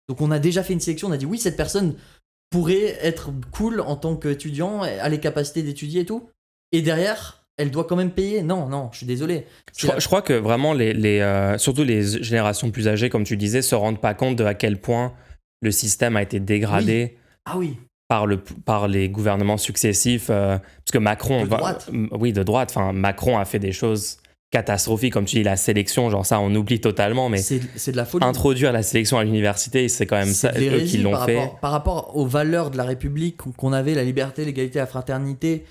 Donc, on a déjà fait une sélection, on a dit oui, cette personne pourrait être cool en tant qu'étudiant, a les capacités d'étudier et tout. Et derrière, elle doit quand même payer. Non, je suis désolé. Je crois que vraiment, surtout les générations plus âgées, comme tu disais, se rendent pas compte de à quel point le système a été dégradé par les gouvernements successifs. Parce que Macron... de droite. Enfin, Macron a fait des choses catastrophiques. Comme tu dis, la sélection, genre ça, on oublie totalement. Mais c'est de la folie. Introduire la sélection à l'université, c'est quand même ça, eux qui l'ont fait. Par rapport aux valeurs de la République qu'on avait, la liberté, l'égalité, la fraternité...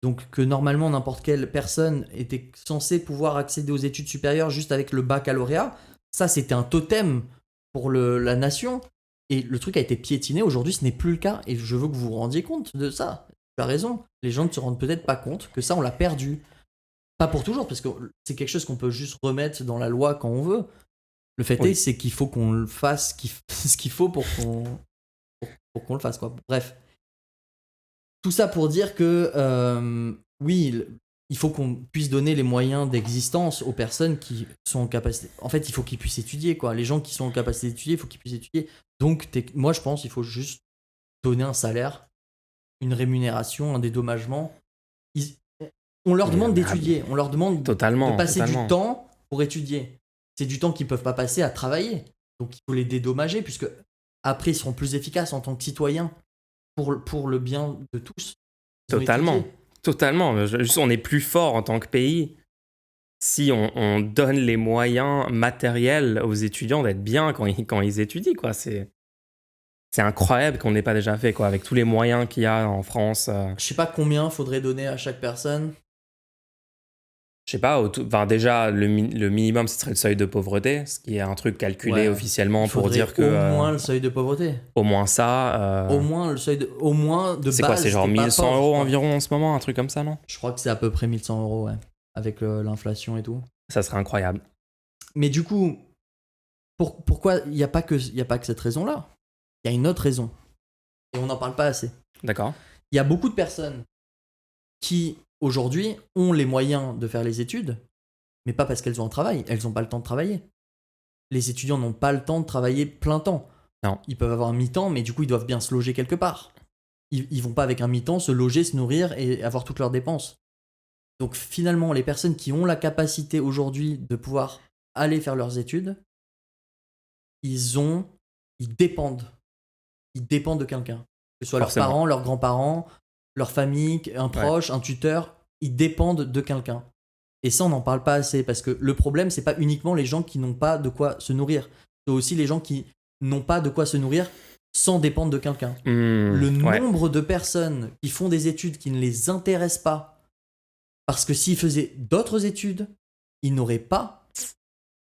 Donc que normalement n'importe quelle personne était censée pouvoir accéder aux études supérieures juste avec le baccalauréat, ça c'était un totem pour la nation, et le truc a été piétiné. Aujourd'hui ce n'est plus le cas, et je veux que vous vous rendiez compte de ça. Tu as raison, les gens ne se rendent peut-être pas compte que ça on l'a perdu. Pas pour toujours, parce que c'est quelque chose qu'on peut juste remettre dans la loi quand on veut. Le fait est, c'est qu'il faut qu'on le fasse ce qu'il faut pour qu'on le fasse, quoi. Bref. Tout ça pour dire que, oui, il faut qu'on puisse donner les moyens d'existence aux personnes qui sont en capacité. En fait, il faut qu'ils puissent étudier, quoi. Les gens qui sont en capacité d'étudier, il faut qu'ils puissent étudier. Donc, moi, je pense qu'il faut juste donner un salaire, une rémunération, un dédommagement. On leur demande d'étudier. On leur demande de passer du temps pour étudier. C'est du temps qu'ils ne peuvent pas passer à travailler. Donc, il faut les dédommager, puisque après, ils seront plus efficaces en tant que citoyens. Pour le bien de tous. Totalement. On est plus fort en tant que pays si on donne les moyens matériels aux étudiants d'être bien quand ils étudient, quoi. C'est incroyable qu'on n'ait pas déjà fait, quoi, avec tous les moyens qu'il y a en France. Je sais pas combien faudrait donner à chaque personne. Je sais pas, déjà, le minimum, ce serait le seuil de pauvreté, ce qui est un truc calculé officiellement pour dire que... Au moins le seuil de pauvreté. Au moins ça. Au moins le seuil de... Au moins de base... C'est quoi, c'est genre 1100 euros environ en ce moment, un truc comme ça, non ? Je crois que c'est à peu près 1100 euros, ouais. Avec l'inflation et tout. Ça serait incroyable. Mais du coup, pourquoi il n'y a pas que cette raison-là ? Il y a une autre raison. Et on n'en parle pas assez. D'accord. Il y a beaucoup de personnes qui... aujourd'hui, ont les moyens de faire les études, mais pas parce qu'elles ont un travail. Elles n'ont pas le temps de travailler. Les étudiants n'ont pas le temps de travailler plein temps. Non. Ils peuvent avoir un mi-temps, mais du coup, ils doivent bien se loger quelque part. Ils vont pas avec un mi-temps se loger, se nourrir et avoir toutes leurs dépenses. Donc finalement, les personnes qui ont la capacité aujourd'hui de pouvoir aller faire leurs études, ils dépendent. Ils dépendent de quelqu'un. Que ce soit leurs parents, leurs grands-parents, leur famille, un proche, un tuteur, ils dépendent de quelqu'un. Et ça, on n'en parle pas assez, parce que le problème, c'est pas uniquement les gens qui n'ont pas de quoi se nourrir. C'est aussi les gens qui n'ont pas de quoi se nourrir sans dépendre de quelqu'un. Le nombre de personnes qui font des études qui ne les intéressent pas, parce que s'ils faisaient d'autres études, ils n'auraient pas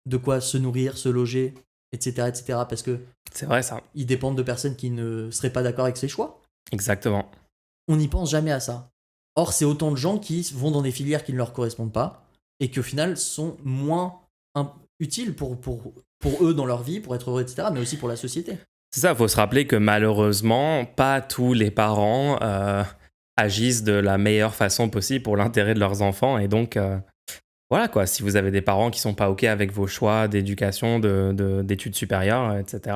de quoi se nourrir, se loger, etc., etc., parce que c'est vrai ça. Ils dépendent de personnes qui ne seraient pas d'accord avec ses choix. Exactement. On n'y pense jamais à ça. Or, c'est autant de gens qui vont dans des filières qui ne leur correspondent pas et qui au final sont moins utiles pour eux dans leur vie, pour être heureux, etc., mais aussi pour la société. C'est ça, il faut se rappeler que malheureusement, pas tous les parents agissent de la meilleure façon possible pour l'intérêt de leurs enfants. Et donc, voilà quoi, si vous avez des parents qui sont pas OK avec vos choix d'éducation, d'études supérieures, etc.,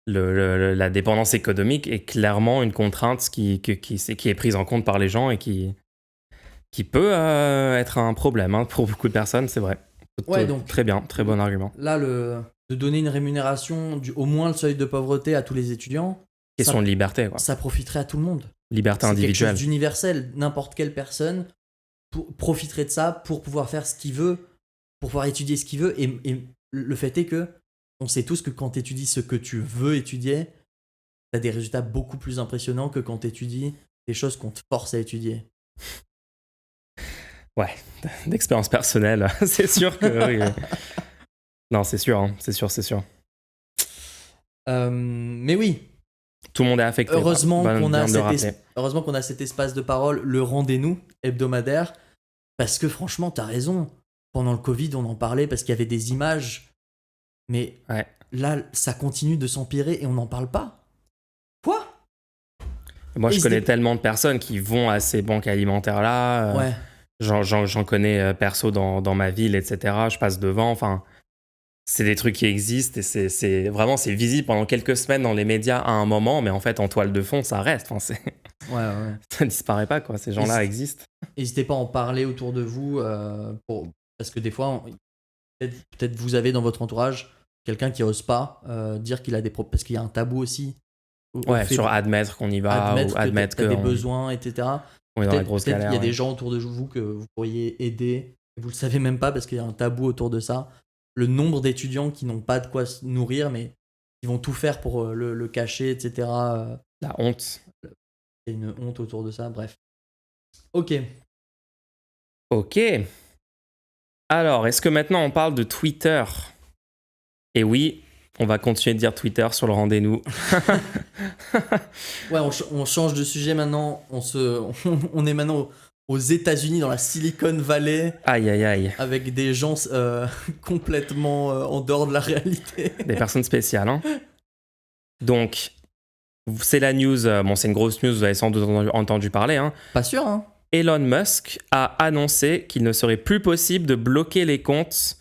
la dépendance économique est clairement une contrainte qui est prise en compte par les gens et qui peut être un problème hein, pour beaucoup de personnes, c'est vrai. Ouais, donc, très bien, très bon argument. Là, de donner une rémunération, au moins le seuil de pauvreté à tous les étudiants. Question de liberté, quoi. Ça profiterait à tout le monde. Liberté individuelle. C'est quelque chose d'universel. N'importe quelle personne profiterait de ça pour pouvoir faire ce qu'il veut, pour pouvoir étudier ce qu'il veut. Et le fait est que on sait tous que quand tu étudies ce que tu veux étudier, tu as des résultats beaucoup plus impressionnants que quand tu étudies des choses qu'on te force à étudier. Ouais, d'expérience personnelle, c'est sûr que oui. Non, c'est sûr, hein, c'est sûr. Mais oui. Tout le monde est affecté. Heureusement qu'on a cet espace de parole, le rendez-nous hebdomadaire, parce que franchement, t'as raison. Pendant le Covid, on en parlait parce qu'il y avait des images, mais là, ça continue de s'empirer et on n'en parle pas. Quoi ? Moi, je connais tellement de personnes qui vont à ces banques alimentaires-là. Ouais. J'en connais perso dans ma ville, etc. Je passe devant, enfin... C'est des trucs qui existent et c'est vraiment c'est visible pendant quelques semaines dans les médias à un moment, mais en fait en toile de fond ça reste. Enfin, ouais. Ça disparaît pas quoi. Ces gens-là existent. N'hésitez pas à en parler autour de vous parce que des fois peut-être vous avez dans votre entourage quelqu'un qui ose pas dire qu'il a des parce qu'il y a un tabou aussi. Sur admettre qu'on y va ou admettre que des besoins, etc. On est dans la grosse galère. Il y a des gens autour de vous que vous pourriez aider. Vous le savez même pas parce qu'il y a un tabou autour de ça. Le nombre d'étudiants qui n'ont pas de quoi se nourrir, mais qui vont tout faire pour le cacher, etc. La honte. Il y a une honte autour de ça, bref. Ok. Alors, est-ce que maintenant on parle de Twitter ? Et oui, on va continuer de dire Twitter sur le rendez-vous. Ouais, on change de sujet maintenant. On est maintenant aux États-Unis, dans la Silicon Valley. Aïe. Avec des gens complètement en dehors de la réalité. Des personnes spéciales, hein. Donc, c'est la news. C'est une grosse news, vous avez sans doute entendu parler. Hein. Pas sûr, hein. Elon Musk a annoncé qu'il ne serait plus possible de bloquer les comptes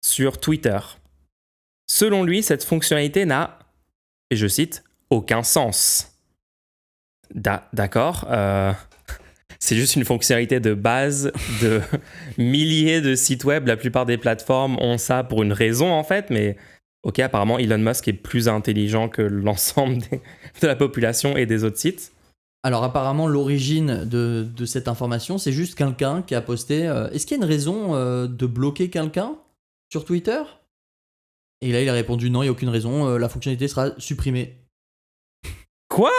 sur Twitter. Selon lui, cette fonctionnalité n'a, et je cite, aucun sens. D'accord. C'est juste une fonctionnalité de base de milliers de sites web. La plupart des plateformes ont ça pour une raison, en fait. Mais ok, apparemment, Elon Musk est plus intelligent que l'ensemble de la population et des autres sites. Alors, apparemment, l'origine de cette information, c'est juste quelqu'un qui a posté est-ce qu'il y a une raison de bloquer quelqu'un sur Twitter ? Et là, il a répondu non, il n'y a aucune raison. La fonctionnalité sera supprimée. Quoi ?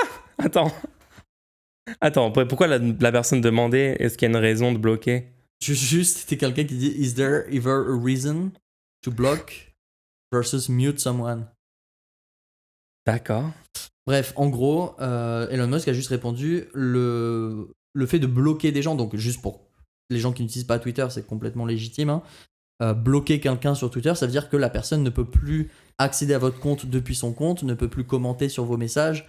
Attends, pourquoi la personne demandait est-ce qu'il y a une raison de bloquer ? Juste, c'était quelqu'un qui dit is there ever a reason to block versus mute someone? D'accord. Bref, en gros, Elon Musk a juste répondu le fait de bloquer des gens, donc juste pour les gens qui n'utilisent pas Twitter, c'est complètement légitime. Hein. Bloquer quelqu'un sur Twitter, ça veut dire que la personne ne peut plus accéder à votre compte depuis son compte, ne peut plus commenter sur vos messages,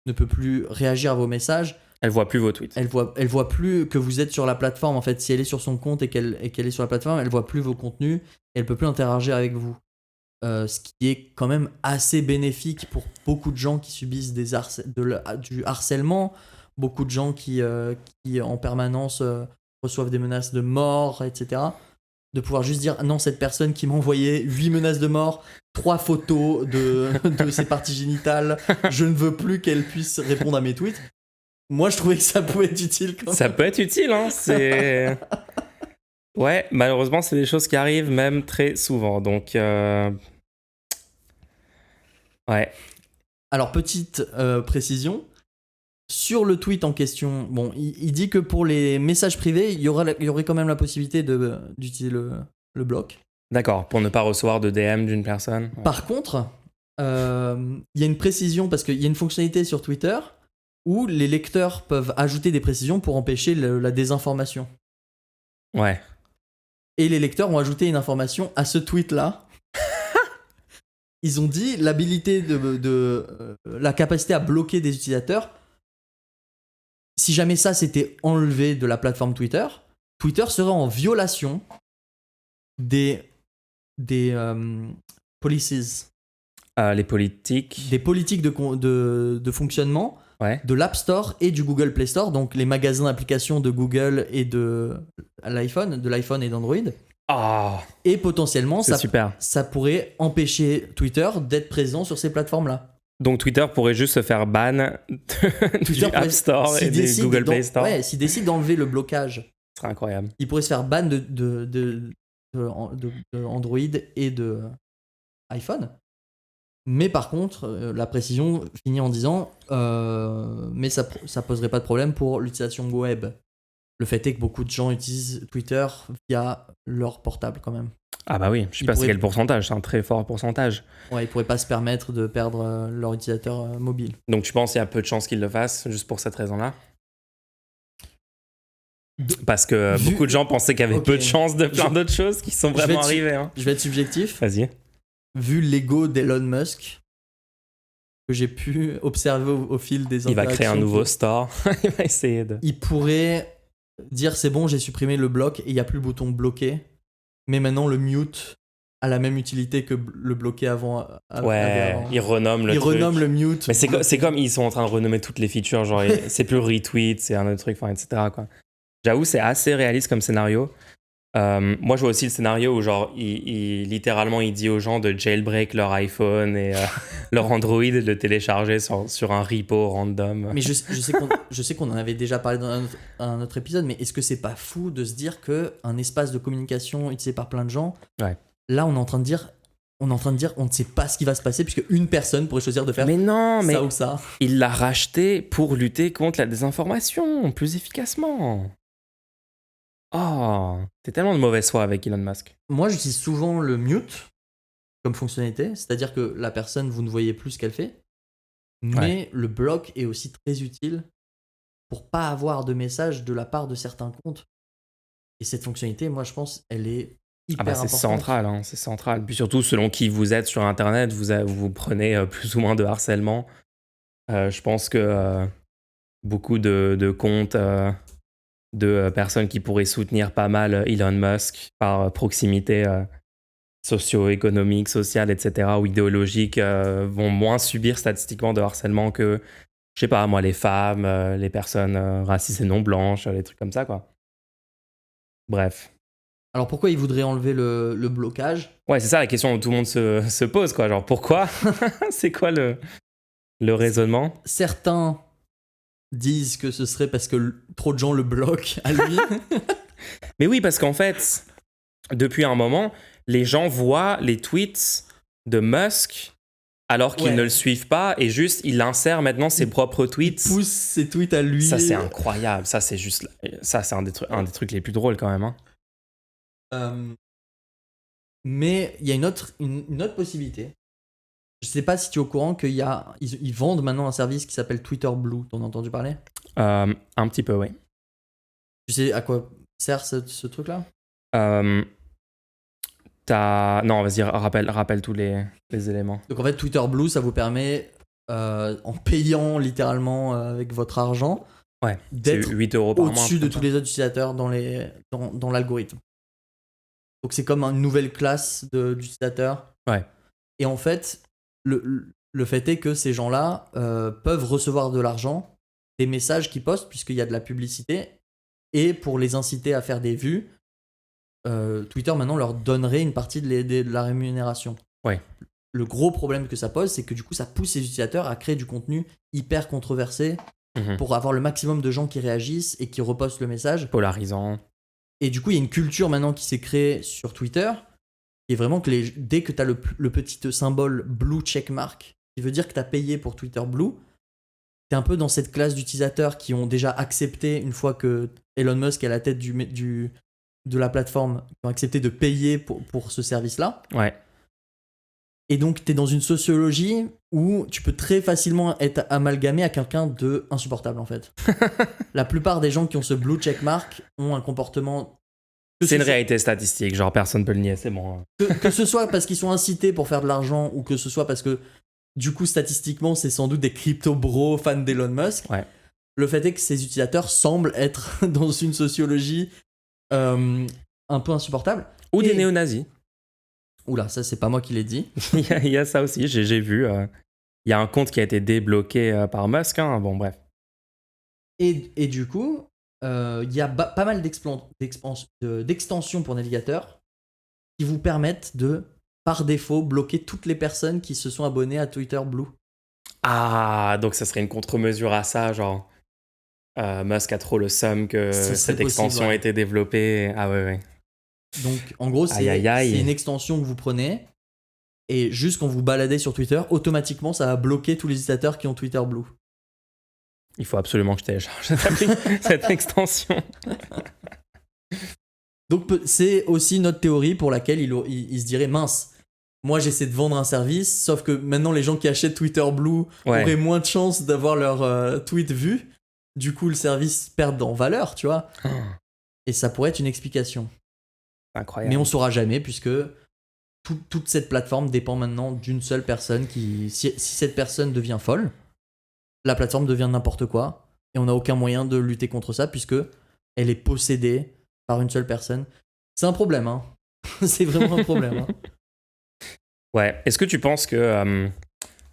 ne peut plus réagir à vos messages. Elle voit plus vos tweets. Elle voit plus que vous êtes sur la plateforme. En fait, si elle est sur son compte et qu'elle est sur la plateforme, elle voit plus vos contenus et elle peut plus interagir avec vous. Ce qui est quand même assez bénéfique pour beaucoup de gens qui subissent du harcèlement, beaucoup de gens qui en permanence reçoivent des menaces de mort, etc. De pouvoir juste dire non, cette personne qui m'a envoyé 8 menaces de mort, 3 photos de ses parties génitales, je ne veux plus qu'elle puisse répondre à mes tweets. Moi, je trouvais que ça pouvait être utile quand même. Ça peut être utile, hein. C'est... Ouais, malheureusement, c'est des choses qui arrivent même très souvent. Donc, ouais. Alors, petite précision. Sur le tweet en question, bon, il dit que pour les messages privés, il y aurait quand même la possibilité d'utiliser le bloc. D'accord, pour ne pas recevoir de DM d'une personne. Par contre, il y a une précision, parce qu'il y a une fonctionnalité sur Twitter où les lecteurs peuvent ajouter des précisions pour empêcher la désinformation. Ouais. Et les lecteurs ont ajouté une information à ce tweet-là. Ils ont dit l'habilité la capacité à bloquer des utilisateurs. Si jamais ça s'était enlevé de la plateforme Twitter, Twitter serait en violation des policies. Les politiques. Des politiques de fonctionnement de l'App Store et du Google Play Store, donc les magasins d'applications de Google et de l'iPhone et d'Android. Et potentiellement, ça pourrait empêcher Twitter d'être présent sur ces plateformes-là. Donc Twitter pourrait juste se faire ban du App Store et du Google Play Store. Ouais, s'il décide d'enlever le blocage, ce serait incroyable. Il pourrait se faire ban de Android et de iPhone. Mais par contre, la précision finit en disant mais ça poserait pas de problème pour l'utilisation web. Le fait est que beaucoup de gens utilisent Twitter via leur portable quand même. Ah bah oui, je sais pas quel pourcentage, c'est un très fort pourcentage. Ouais, ils pourraient pas se permettre de perdre leur utilisateur mobile. Donc tu penses qu'il y a peu de chances qu'ils le fassent juste pour cette raison-là ? Parce que beaucoup de gens pensaient qu'il y avait peu de chances de plein d'autres choses qui sont vraiment arrivées. Hein. Je vais être subjectif. Vas-y. Vu l'ego d'Elon Musk, que j'ai pu observer au fil des interactions. Il va créer un nouveau store. Il va essayer de... Il pourrait dire c'est bon, j'ai supprimé le bloc et il n'y a plus le bouton bloquer. Mais maintenant, le mute a la même utilité que le bloquer avant. Il renomme le truc. Il renomme le mute. Mais c'est comme ils sont en train de renommer toutes les features. Genre, c'est plus retweet, c'est un autre truc, etc. Quoi. J'avoue, c'est assez réaliste comme scénario. Moi, je vois aussi le scénario où, genre, littéralement, il dit aux gens de jailbreak leur iPhone et leur Android et de le télécharger sur un repo random. Mais je sais qu'on en avait déjà parlé dans un autre épisode, mais est-ce que c'est pas fou de se dire qu'un espace de communication utilisé par plein de gens, là, on est en train de dire on ne sait pas ce qui va se passer puisque une personne pourrait choisir de faire ça ou ça. Il l'a racheté pour lutter contre la désinformation plus efficacement. Oh, t'es tellement de mauvaise foi avec Elon Musk. Moi, j'utilise souvent le mute comme fonctionnalité, c'est-à-dire que la personne, vous ne voyez plus ce qu'elle fait, mais le bloc est aussi très utile pour pas avoir de messages de la part de certains comptes. Et cette fonctionnalité, moi, je pense, elle est hyper importante. C'est central. Puis surtout, selon qui vous êtes sur Internet, vous prenez plus ou moins de harcèlement. Je pense que beaucoup de comptes... de personnes qui pourraient soutenir pas mal Elon Musk par proximité socio-économique, sociale, etc., ou idéologique, vont moins subir statistiquement de harcèlement que, je sais pas, moi, les femmes, les personnes racistes et non blanches, les trucs comme ça, quoi. Bref. Alors pourquoi ils voudraient enlever le blocage ? Ouais, c'est ça la question que tout le monde se pose, quoi. Genre, pourquoi ? C'est quoi le raisonnement ? Certains disent que ce serait parce que trop de gens le bloquent à lui. Mais oui, parce qu'en fait, depuis un moment, les gens voient les tweets de Musk alors qu'ils ne le suivent pas et juste, il insère maintenant ses propres tweets. Il pousse ses tweets à lui. Ça, c'est incroyable. Ça, c'est un des trucs les plus drôles quand même. Hein. Mais il y a une autre possibilité. Je sais pas si tu es au courant ils vendent maintenant un service qui s'appelle Twitter Blue. T'en as entendu parler ? Un petit peu, oui. Tu sais à quoi sert ce truc-là ? Non, vas-y, rappelle tous les éléments. Donc en fait, Twitter Blue, ça vous permet, en payant littéralement avec votre argent, d'être 8 € par mois, au-dessus de tous les autres utilisateurs dans l'algorithme. Donc c'est comme une nouvelle classe d'utilisateurs. Ouais. Et en fait, le fait est que ces gens-là peuvent recevoir de l'argent des messages qu'ils postent puisqu'il y a de la publicité. Et pour les inciter à faire des vues, Twitter maintenant leur donnerait une partie de la rémunération. Ouais. Le gros problème que ça pose, c'est que du coup, ça pousse les utilisateurs à créer du contenu hyper controversé pour avoir le maximum de gens qui réagissent et qui repostent le message. Polarisant. Et du coup, il y a une culture maintenant qui s'est créée sur Twitter qui est vraiment que dès que tu as le petit symbole blue checkmark qui veut dire que tu as payé pour Twitter Blue. Tu es un peu dans cette classe d'utilisateurs qui ont déjà accepté, une fois que Elon Musk est à la tête de la plateforme, qui ont accepté de payer pour ce service-là. Ouais. Et donc, tu es dans une sociologie où tu peux très facilement être amalgamé à quelqu'un de insupportable, en fait. La plupart des gens qui ont ce blue checkmark ont un comportement... C'est une réalité statistique, genre personne peut le nier, c'est bon. Que ce soit parce qu'ils sont incités pour faire de l'argent ou que ce soit parce que, du coup, statistiquement, c'est sans doute des crypto-bros fans d'Elon Musk. Ouais. Le fait est que ces utilisateurs semblent être dans une sociologie un peu insupportable. Ou des néo-nazis. Oula, ça, c'est pas moi qui l'ai dit. Il y a ça aussi, j'ai vu. Il y a un compte qui a été débloqué par Musk. Hein. Bon, bref. Et du coup, il y a pas mal d'extensions pour navigateurs qui vous permettent de, par défaut, bloquer toutes les personnes qui se sont abonnées à Twitter Blue. Ah, donc ça serait une contre-mesure à ça, genre Musk a trop le seum que cette extension ait été développée. Ah ouais. Donc en gros, c'est une extension que vous prenez et juste quand vous baladez sur Twitter, automatiquement ça va bloquer tous les utilisateurs qui ont Twitter Blue. Il faut absolument que je télécharge cette extension. Donc c'est aussi notre théorie pour laquelle il se dirait mince. Moi j'essaie de vendre un service, sauf que maintenant les gens qui achètent Twitter Blue auraient moins de chances d'avoir leur tweet vu. Du coup le service perd en valeur, tu vois. Et ça pourrait être une explication. Incroyable. Mais on saura jamais puisque toute cette plateforme dépend maintenant d'une seule personne qui... Si cette personne devient folle, la plateforme devient n'importe quoi et on n'a aucun moyen de lutter contre ça puisque elle est possédée par une seule personne. C'est un problème, hein. C'est vraiment un problème. Hein. Ouais. Est-ce que tu penses que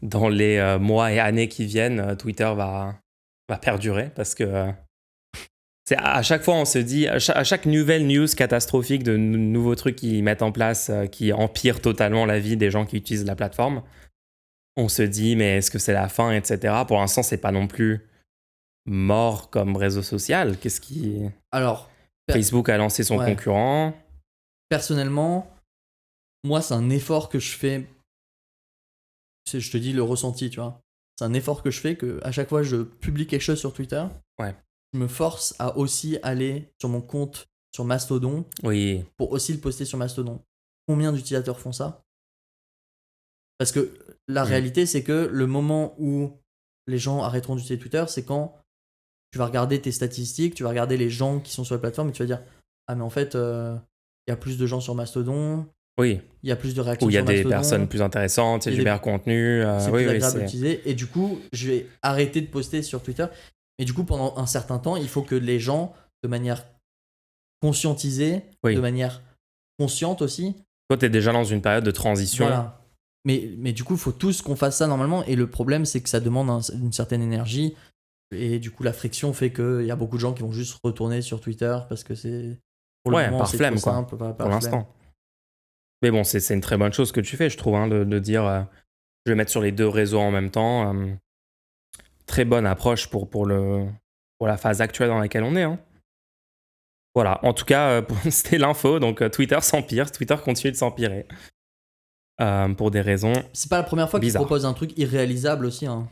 dans les mois et années qui viennent, Twitter va perdurer? Parce que c'est à chaque fois, on se dit, à chaque nouvelle news catastrophique de nouveaux trucs qu'ils mettent en place qui empirent totalement la vie des gens qui utilisent la plateforme, on se dit, mais est-ce que c'est la fin, etc. Pour l'instant, c'est pas non plus mort comme réseau social. Qu'est-ce qui... Alors, Facebook a lancé son concurrent. Personnellement, moi, c'est un effort que je fais. Je te dis le ressenti, tu vois. C'est un effort que je fais que à chaque fois je publie quelque chose sur Twitter. Ouais. Je me force à aussi aller sur mon compte sur Mastodon. Oui. Pour aussi le poster sur Mastodon. Combien d'utilisateurs font ça? Parce que la réalité, c'est que le moment où les gens arrêteront d'utiliser Twitter, c'est quand tu vas regarder tes statistiques, tu vas regarder les gens qui sont sur la plateforme et tu vas dire ah mais en fait il y a plus de gens sur Mastodon. Oui. Il y a plus de réactions où il y a sur Mastodon. Des personnes plus intéressantes, il y a du meilleur contenu. C'est plus agréable d'utiliser. Et du coup, je vais arrêter de poster sur Twitter. Et du coup, pendant un certain temps, il faut que les gens, de manière conscientisée, de manière consciente aussi. Toi, t'es déjà dans une période de transition. Voilà. Mais du coup, il faut tous qu'on fasse ça normalement. Et le problème, c'est que ça demande une certaine énergie. Et du coup, la friction fait qu'il y a beaucoup de gens qui vont juste retourner sur Twitter parce que c'est... Pour le moment, par c'est flemme, trop quoi, simple, pour l'instant. Mais bon, c'est une très bonne chose que tu fais, je trouve, hein, de dire je vais mettre sur les deux réseaux en même temps. Très bonne approche pour la phase actuelle dans laquelle on est. Hein. Voilà, en tout cas, c'était l'info. Donc Twitter s'empire, Twitter continue de s'empirer. Pour des raisons. C'est pas la première fois qu'il bizarres. propose un truc irréalisable aussi. Hein,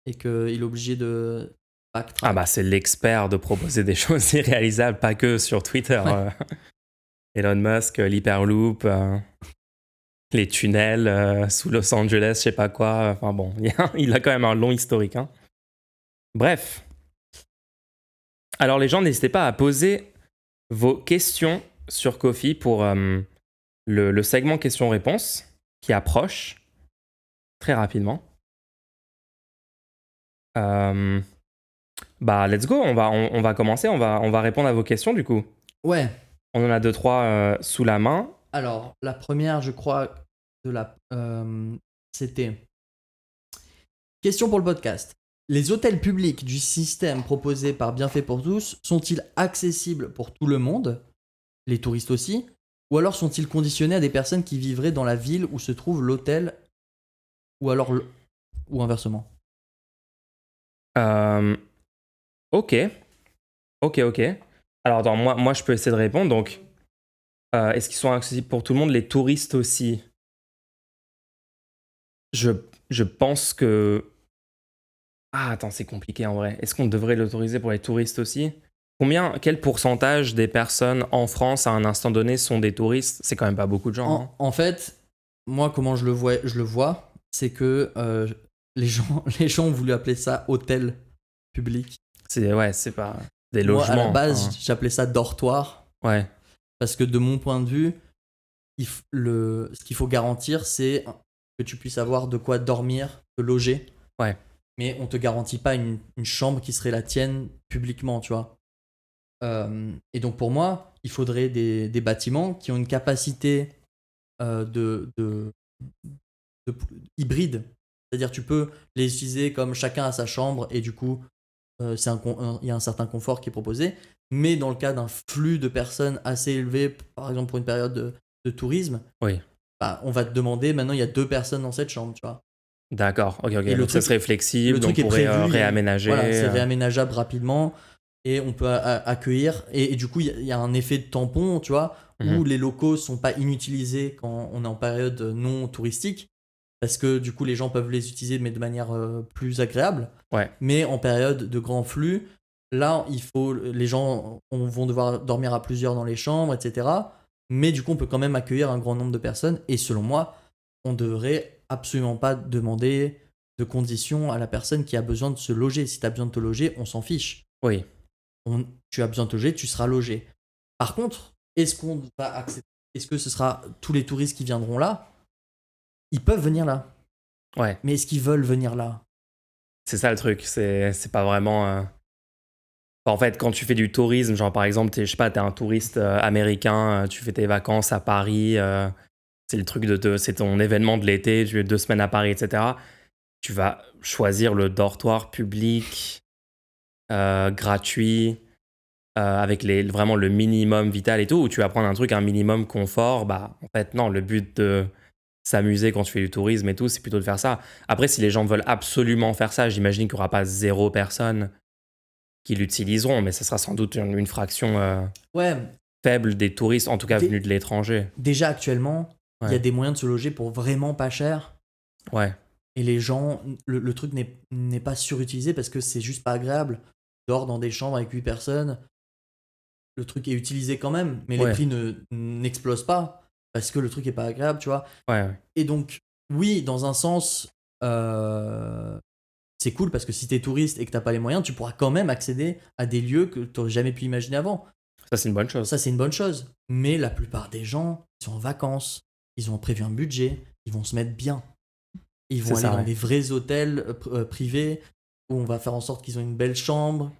et qu'il est obligé de backtrack. Ah bah, c'est l'expert de proposer des choses irréalisables, pas que sur Twitter. Ouais. Elon Musk, l'Hyperloop, les tunnels sous Los Angeles, je sais pas quoi. Enfin bon, il a quand même un long historique. Hein. Bref. Alors les gens, n'hésitez pas à poser vos questions sur Ko-fi pour le segment questions-réponses qui approche très rapidement. Bah let's go, on va commencer, on va répondre à vos questions du coup. Ouais. On en a 2-3 sous la main. Alors, la première, je crois, c'était... Question pour le podcast. Les hôtels publics du système proposé par Bienfait pour tous sont-ils accessibles pour tout le monde, les touristes aussi, ou alors sont-ils conditionnés à des personnes qui vivraient dans la ville où se trouve l'hôtel, ou alors ou inversement? Ok. Alors attends, moi je peux essayer de répondre. Donc, est-ce qu'ils sont accessibles pour tout le monde, les touristes aussi? Je, je pense que... Ah, attends, c'est compliqué en vrai. Est-ce qu'on devrait l'autoriser pour les touristes aussi? Quel pourcentage des personnes en France à un instant donné sont des touristes? C'est quand même pas beaucoup de gens, hein. En fait, moi, comment je le vois, c'est que les gens ont voulu appeler ça hôtel public. C'est pas des Moi, à la logements. base, Enfin, j'appelais ça dortoir. ouais, Parce que de mon point de vue, ce qu'il faut garantir, c'est que tu puisses avoir de quoi dormir, te loger. ouais, Mais on te garantit pas une chambre qui serait la tienne publiquement, tu vois. Et donc pour moi, il faudrait des bâtiments qui ont une capacité de hybride. C'est-à-dire tu peux les utiliser comme chacun a sa chambre et du coup, il y a un certain confort qui est proposé. Mais dans le cas d'un flux de personnes assez élevé, par exemple pour une période de tourisme, oui. bah, on va te demander, maintenant il y a 2 personnes dans cette chambre, tu vois. D'accord, ok. Et Donc ça serait flexible, le donc truc on est pourrait prévu, réaménager. voilà, c'est réaménageable rapidement et on peut accueillir. Et du coup, il y a un effet de tampon, tu vois, Mhm. où les locaux sont pas inutilisés quand on est en période non touristique, parce que du coup, les gens peuvent les utiliser, mais de manière plus agréable. Ouais, Mais en période de grand flux, là, les gens vont devoir dormir à plusieurs dans les chambres, etc. Mais du coup, on peut quand même accueillir un grand nombre de personnes. Et selon moi, on devrait absolument pas demander de conditions à la personne qui a besoin de se loger. Si tu as besoin de te loger, on s'en fiche. oui, Tu as besoin de te loger, tu seras logé. Par contre, est-ce qu'on va accepter, est-ce que ce sera tous les touristes qui viendront là? Ils peuvent venir là. ouais. Mais est-ce qu'ils veulent venir là? C'est ça le truc. C'est pas vraiment. En fait, quand tu fais du tourisme, genre par exemple, je sais pas, t'es un touriste américain, tu fais tes vacances à Paris, c'est le truc c'est ton événement de l'été, tu es 2 semaines à Paris, etc. Tu vas choisir le dortoir public, gratuit, avec vraiment le minimum vital et tout, ou tu vas prendre un truc, un minimum confort. Bah, en fait, non, le but de s'amuser quand tu fais du tourisme et tout, c'est plutôt de faire ça. Après, si les gens veulent absolument faire ça, j'imagine qu'il n'y aura pas 0 personne qui l'utiliseront, mais ce sera sans doute une fraction Ouais, faible des touristes, en tout cas Dé- venus de l'étranger. déjà actuellement, il y a Ouais, des moyens de se loger pour vraiment pas cher. ouais, Et les gens, le truc n'est pas surutilisé parce que c'est juste pas agréable. Dehors dans des chambres avec 8 personnes, le truc est utilisé quand même, mais les ouais, prix n'explosent pas parce que le truc est pas agréable, tu vois. ouais, ouais. Et donc, oui, dans un sens, euh, c'est cool parce que si t'es touriste et que t'as pas les moyens, tu pourras quand même accéder à des lieux que t'aurais jamais pu imaginer avant. Ça, c'est une bonne chose. Ça, c'est une bonne chose. Mais la plupart des gens, ils sont en vacances, ils ont prévu un budget, ils vont se mettre bien. Ils vont C'est aller ça, dans ouais. des vrais hôtels privés où on va faire en sorte qu'ils ont une belle chambre,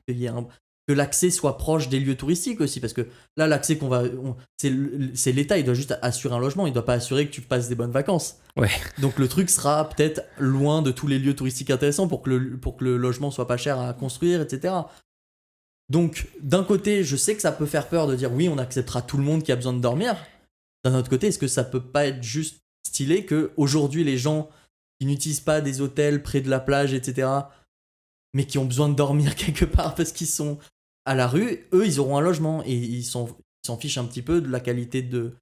que l'accès soit proche des lieux touristiques aussi. Parce que là, l'accès c'est l'État, il doit juste assurer un logement, il doit pas assurer que tu passes des bonnes vacances. Ouais, Donc le truc sera peut-être loin de tous les lieux touristiques intéressants pour que le logement soit pas cher à construire, etc. Donc d'un côté, je sais que ça peut faire peur de dire oui, on acceptera tout le monde qui a besoin de dormir. D'un autre côté, est-ce que ça peut pas être juste stylé que aujourd'hui les gens qui n'utilisent pas des hôtels près de la plage, etc., mais qui ont besoin de dormir quelque part parce qu'ils sont à la rue, eux, ils auront un logement et ils s'en fichent un petit peu de la qualité de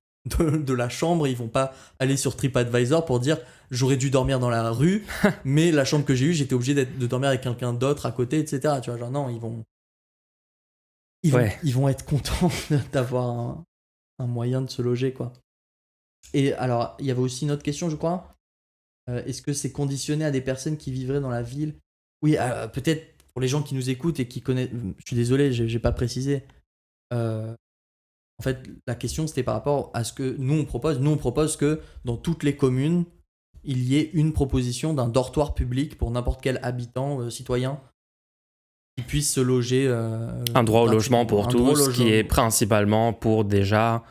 la chambre. Ils vont pas aller sur TripAdvisor pour dire j'aurais dû dormir dans la rue, mais la chambre que j'ai eue, j'étais obligé de dormir avec quelqu'un d'autre à côté, etc. Tu vois, genre non, ouais. ils vont être contents d'avoir un moyen de se loger, quoi. Et alors, il y avait aussi une autre question, je crois. Est-ce que c'est conditionné à des personnes qui vivraient dans la ville? Oui, peut-être pour les gens qui nous écoutent et qui connaissent. Je suis désolé, j'ai pas précisé. Euh, En fait, la question c'était par rapport à ce que nous on propose. Nous on propose que dans toutes les communes, il y ait une proposition d'un dortoir public pour n'importe quel habitant, citoyen, qui puisse se loger. Un droit au logement gratuitement. pour Un droit au tous, qui logement. est principalement pour déjà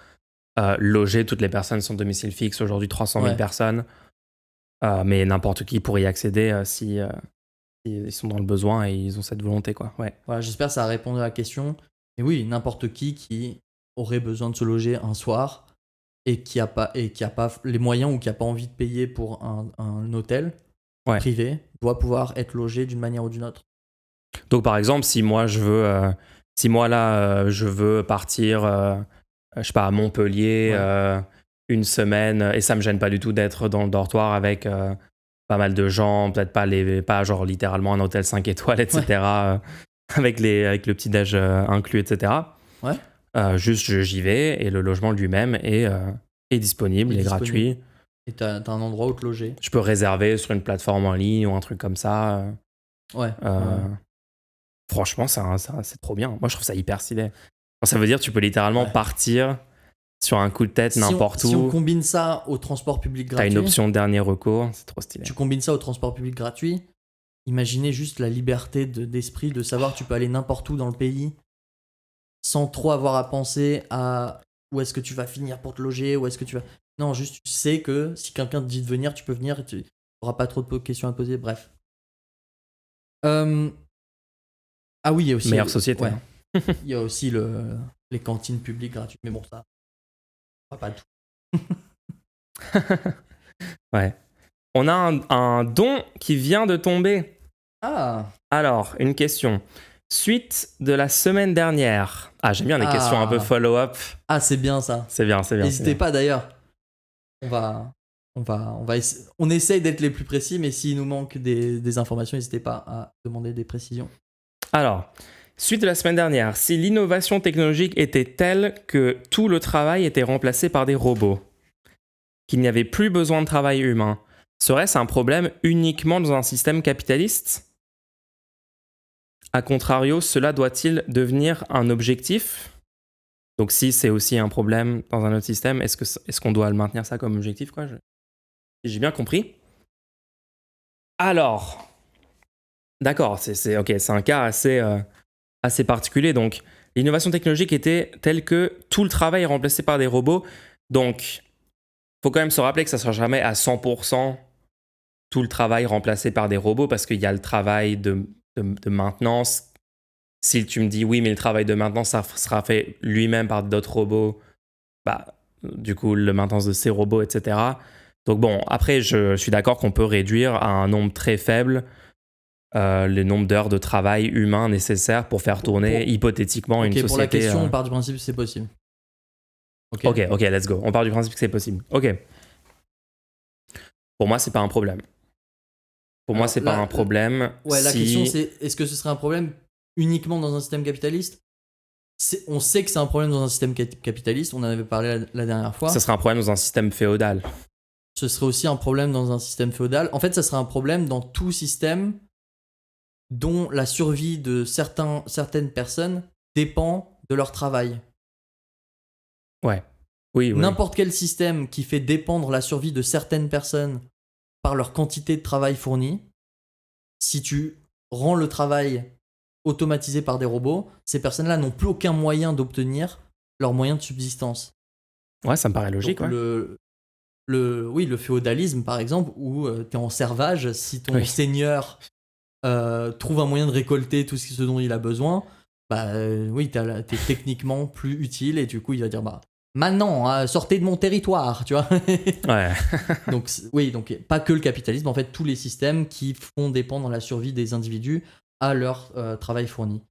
loger toutes les personnes sans domicile fixe, aujourd'hui 300 000 Ouais. personnes, mais n'importe qui pourrait y accéder si ils sont dans le besoin et ils ont cette volonté, quoi. Ouais, Voilà, j'espère que ça a répondu à la question. Et oui, n'importe qui aurait besoin de se loger un soir et qui a pas les moyens ou qui a pas envie de payer pour un hôtel ouais. privé doit pouvoir être logé d'une manière ou d'une autre. Donc par exemple, si moi là je veux partir, je sais pas, à Montpellier Ouais. 1 semaine, et ça me gêne pas du tout d'être dans le dortoir avec pas mal de gens, peut-être pas genre littéralement un hôtel 5 étoiles, etc. Avec le petit-déj inclus, etc. Ouais. Juste, j'y vais et le logement lui-même est disponible, est gratuit. Et t'as un endroit où te loger. Je peux réserver sur une plateforme en ligne ou un truc comme ça. Ouais. Franchement, c'est trop bien. Moi, je trouve ça hyper stylé. Enfin, ça veut dire que tu peux littéralement partir sur un coup de tête n'importe où. Si on combine ça au transport public gratuit... T'as une option de dernier recours, c'est trop stylé. Tu combines ça au transport public gratuit, imaginez juste la liberté d'esprit de savoir que tu peux aller n'importe où dans le pays sans trop avoir à penser à où est-ce que tu vas finir pour te loger, où est-ce que tu vas... Non, juste tu sais que si quelqu'un te dit de venir, tu peux venir et tu n'auras pas trop de questions à poser, bref. Ah oui, il y a aussi... Meilleure société. Ouais. Il y a aussi les cantines publiques gratuites, mais bon, ça... Pas tout. Ouais. On a un don qui vient de tomber. Ah. Alors, une question. Suite de la semaine dernière. Ah, j'aime bien les questions un peu follow-up. Ah, c'est bien ça. C'est bien. N'hésitez pas d'ailleurs. On essaye d'être les plus précis, mais s'il nous manque des informations, n'hésitez pas à demander des précisions. Alors, suite de la semaine dernière, si l'innovation technologique était telle que tout le travail était remplacé par des robots, qu'il n'y avait plus besoin de travail humain, serait-ce un problème uniquement dans un système capitaliste ? A contrario, cela doit-il devenir un objectif ? Donc si c'est aussi un problème dans un autre système, est-ce qu'on doit le maintenir ça comme objectif, quoi ? J'ai bien compris. Alors, d'accord, c'est un cas assez particulier. Donc, l'innovation technologique était telle que tout le travail est remplacé par des robots. Donc, il faut quand même se rappeler que ça ne sera jamais à 100% tout le travail remplacé par des robots parce qu'il y a le travail de maintenance. Si tu me dis oui, mais le travail de maintenance, ça sera fait lui-même par d'autres robots, bah, du coup, le maintenance de ces robots, etc. Donc bon, après, je suis d'accord qu'on peut réduire à un nombre très faible le nombre d'heures de travail humain nécessaires pour faire tourner hypothétiquement une société. Pour la question, on part du principe que c'est possible. Ok, let's go. On part du principe que c'est possible. Ok. Pour moi, c'est pas un problème. Pour moi, c'est pas un problème. Ouais, la question c'est est-ce que ce serait un problème uniquement dans un système capitaliste ? On sait que c'est un problème dans un système capitaliste, on en avait parlé la dernière fois. Ça serait un problème dans un système féodal. Ce serait aussi un problème dans un système féodal. En fait, ça serait un problème dans tout système dont la survie de certaines personnes dépend de leur travail. Ouais. Oui. N'importe quel système qui fait dépendre la survie de certaines personnes par leur quantité de travail fournie, si tu rends le travail automatisé par des robots, ces personnes-là n'ont plus aucun moyen d'obtenir leurs moyens de subsistance. Ouais, ça me paraît logique. Donc, le féodalisme, par exemple, où tu es en servage, si ton seigneur trouve un moyen de récolter tout ce dont il a besoin, t'es techniquement plus utile et du coup, il va dire maintenant, sortez de mon territoire, tu vois. Ouais. donc pas que le capitalisme, en fait, tous les systèmes qui font dépendre la survie des individus à leur travail fourni.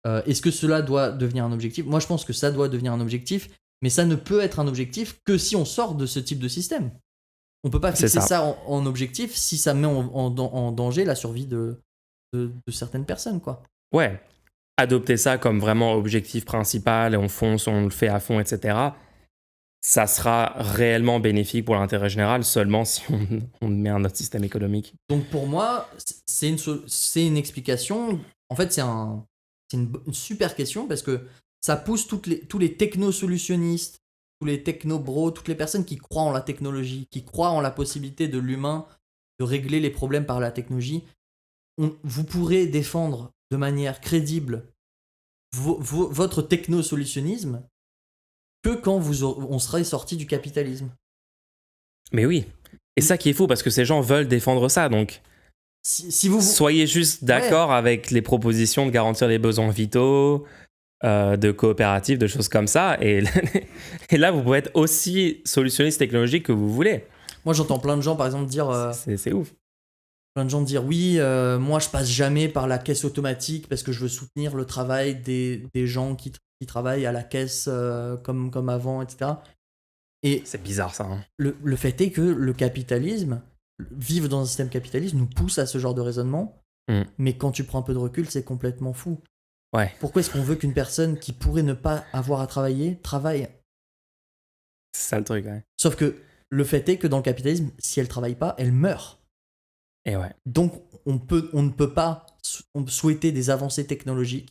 Est-ce que cela doit devenir un objectif ? Moi, je pense que ça doit devenir un objectif, mais ça ne peut être un objectif que si on sort de ce type de système. On peut pas fixer ça en objectif si ça met en danger la survie de certaines personnes, quoi. Ouais. Adopter ça comme vraiment objectif principal et on fonce, on le fait à fond, etc. Ça sera réellement bénéfique pour l'intérêt général seulement si on met un autre système économique. Donc pour moi, c'est une explication. En fait, c'est une super question parce que ça pousse tous les techno-solutionnistes, tous les techno-bros, toutes les personnes qui croient en la technologie, qui croient en la possibilité de l'humain de régler les problèmes par la technologie. Vous pourrez défendre de manière crédible votre techno-solutionnisme que quand on serait sorti du capitalisme. Mais oui. Et ça qui est fou, parce que ces gens veulent défendre ça, donc si vous soyez juste d'accord avec les propositions de garantir les besoins vitaux, de coopératives, de choses comme ça, et là, vous pouvez être aussi solutionniste technologique que vous voulez. Moi, j'entends plein de gens, par exemple, dire... c'est ouf. Plein de gens dire oui, moi je passe jamais par la caisse automatique parce que je veux soutenir le travail des gens qui travaillent à la caisse comme avant, etc. Et c'est bizarre ça. Hein. Le fait est que le capitalisme, vivre dans un système capitaliste nous pousse à ce genre de raisonnement. Mais quand tu prends un peu de recul, c'est complètement fou. Ouais. Pourquoi est-ce qu'on veut qu'une personne qui pourrait ne pas avoir à travailler travaille? C'est ça le truc, ouais. Sauf que le fait est que dans le capitalisme, si elle travaille pas, elle meurt. Et ouais. Donc on ne peut pas souhaiter des avancées technologiques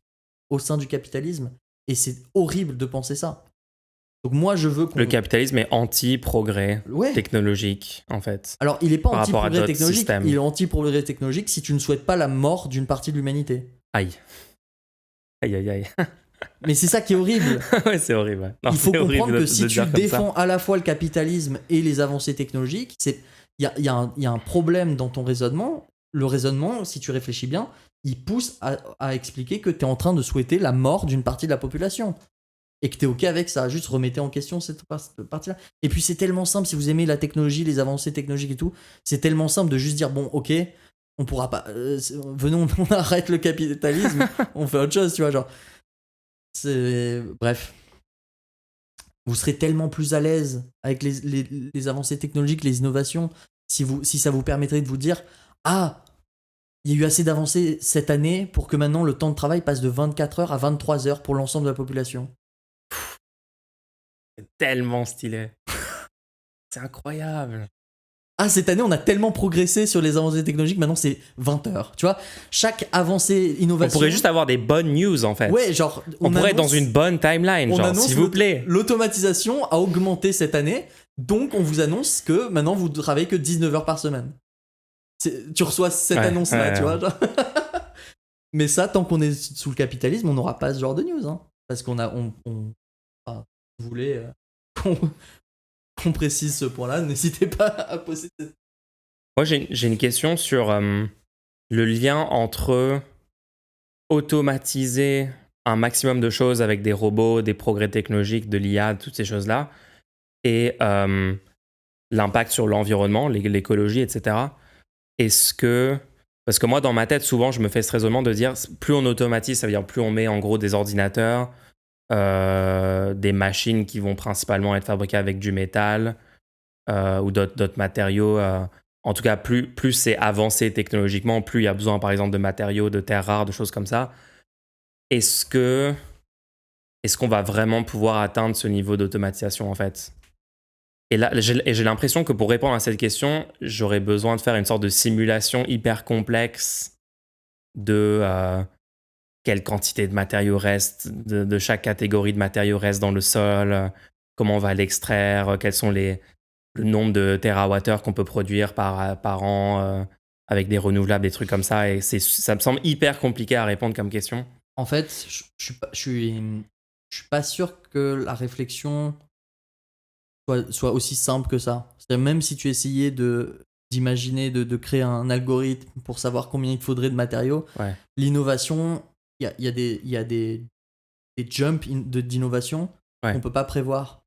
au sein du capitalisme. Et c'est horrible de penser ça. Donc moi je veux qu'on... Le capitalisme est anti-progrès technologique, en fait. Alors il n'est pas par rapport à anti-progrès d'autres technologique, systèmes. il est anti-progrès technologique si tu ne souhaites pas la mort d'une partie de l'humanité. Aïe. Aïe, aïe, aïe. Mais c'est ça qui est horrible. Ouais, c'est horrible. Ouais. Non, il faut comprendre que de si tu défends à la fois le capitalisme et les avancées technologiques, il y a un problème dans ton raisonnement. Le raisonnement, si tu réfléchis bien, il pousse à expliquer que tu es en train de souhaiter la mort d'une partie de la population. Et que tu es OK avec ça. Juste remettez en question cette partie-là. Et puis c'est tellement simple, si vous aimez la technologie, les avancées technologiques et tout, c'est tellement simple de juste dire, bon, OK, on pourra pas... venons, on arrête le capitalisme, on fait autre chose, tu vois, genre... Bref. Vous serez tellement plus à l'aise avec les avancées technologiques, les innovations, si ça vous permettrait de vous dire, ah, il y a eu assez d'avancées cette année pour que maintenant le temps de travail passe de 24 heures à 23 heures pour l'ensemble de la population. C'est tellement stylé. C'est incroyable. Ah, cette année, on a tellement progressé sur les avancées technologiques, maintenant c'est 20 heures. Tu vois, chaque avancée, innovation... On pourrait juste avoir des bonnes news, en fait. Ouais, genre... On pourrait être dans une bonne timeline, genre, s'il vous plaît. L'automatisation a augmenté cette année, donc on vous annonce que maintenant vous travaillez que 19 heures par semaine. Tu reçois cette annonce-là, tu vois. Genre. Mais ça, tant qu'on est sous le capitalisme, on n'aura pas ce genre de news. Hein, parce qu'on a... vous voulez qu'on précise ce point-là, n'hésitez pas à poser cette... Moi, j'ai une question sur le lien entre automatiser un maximum de choses avec des robots, des progrès technologiques, de l'IA, toutes ces choses-là, et l'impact sur l'environnement, l'écologie, etc. Est-ce que... Parce que moi, dans ma tête, souvent, je me fais ce raisonnement de dire, plus on automatise, ça veut dire plus on met en gros des ordinateurs, des machines qui vont principalement être fabriquées avec du métal ou d'autres matériaux. En tout cas, plus c'est avancé technologiquement, plus il y a besoin, par exemple, de matériaux, de terres rares, de choses comme ça. Est-ce qu'on va vraiment pouvoir atteindre ce niveau d'automatisation, en fait? Et là, j'ai l'impression que pour répondre à cette question, j'aurais besoin de faire une sorte de simulation hyper complexe de quelle quantité de matériaux reste, de chaque catégorie de matériaux reste dans le sol, comment on va l'extraire, quels sont le nombre de terawattheures qu'on peut produire par an avec des renouvelables, des trucs comme ça. Et ça me semble hyper compliqué à répondre comme question. En fait, je suis pas sûr que la réflexion soit aussi simple que ça. C'est-à-dire, même si tu essayais d'imaginer, de créer un algorithme pour savoir combien il faudrait de matériaux, l'innovation, il y a des jumps d'innovation qu'on ne peut pas prévoir.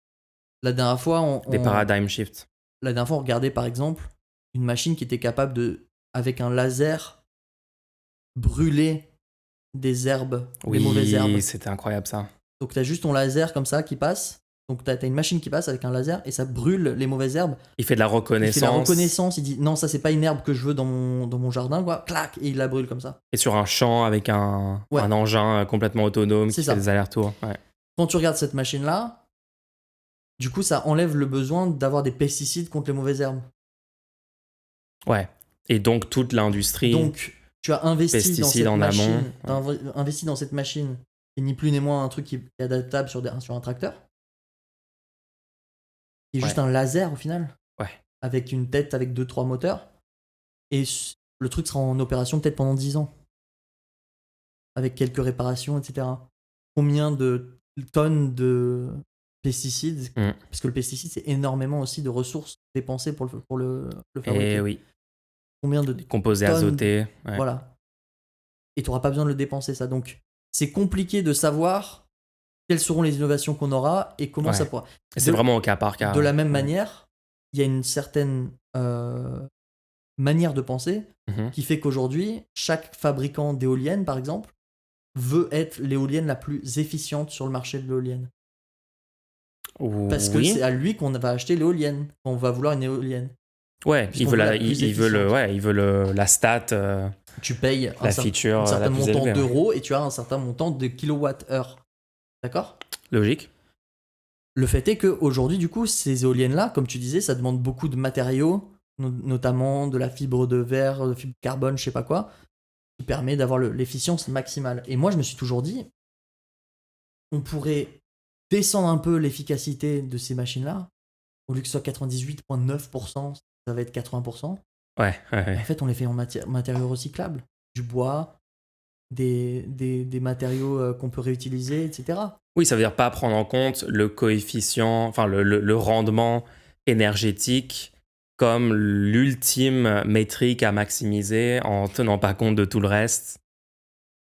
La dernière fois, des paradigm shifts. La dernière fois, on regardait par exemple une machine qui était capable de, avec un laser, brûler des herbes, des mauvaises herbes. Oui, c'était incroyable ça. Donc tu as juste ton laser comme ça qui passe. Donc tu as une machine qui passe avec un laser et ça brûle les mauvaises herbes. Il fait de la reconnaissance. Il dit non, ça c'est pas une herbe que je veux dans mon jardin, quoi. Clac, et il la brûle comme ça. Et sur un champ avec un engin complètement autonome qui fait des allers-retours. Ouais. Quand tu regardes cette machine-là, du coup ça enlève le besoin d'avoir des pesticides contre les mauvaises herbes. Ouais. Et donc toute l'industrie. Donc tu as investi dans cette machine. Amont. T'as investi dans cette machine. Et ni plus ni moins un truc qui est adaptable sur un tracteur. Qui est juste un laser au final. Ouais. Avec une tête avec 2-3 moteurs. Et le truc sera en opération peut-être pendant 10 ans. Avec quelques réparations, etc. Combien de tonnes de pesticides parce que le pesticide, c'est énormément aussi de ressources dépensées pour le fabriquer. Et oui. Combien de composés azotés. Ouais. Voilà. Et tu n'auras pas besoin de le dépenser, ça. Donc, c'est compliqué de savoir quelles seront les innovations qu'on aura et comment ça pourra. Et c'est vraiment au cas par cas. De la même manière, il y a une certaine manière de penser qui fait qu'aujourd'hui, chaque fabricant d'éoliennes, par exemple, veut être l'éolienne la plus efficiente sur le marché de l'éolienne. Parce que c'est à lui qu'on va acheter l'éolienne, qu'on va vouloir une éolienne. Ouais, Puisqu'on veut la plus efficiente. il veut la stat, Tu payes la feature un la certain plus montant élevée. d'euros et tu as un certain montant de kilowattheure. D'accord? Logique. Le fait est qu'aujourd'hui, du coup, ces éoliennes-là, comme tu disais, ça demande beaucoup de matériaux, notamment de la fibre de verre, de fibre de carbone, je sais pas quoi, qui permet d'avoir l'efficience maximale. Et moi, je me suis toujours dit, on pourrait descendre un peu l'efficacité de ces machines-là, au lieu que ce soit 98,9%, ça va être 80%. Ouais. En fait, on les fait en matériaux recyclables, du bois, des matériaux qu'on peut réutiliser, etc. Oui, ça veut dire pas prendre en compte le coefficient, enfin le rendement énergétique comme l'ultime métrique à maximiser en tenant pas compte de tout le reste.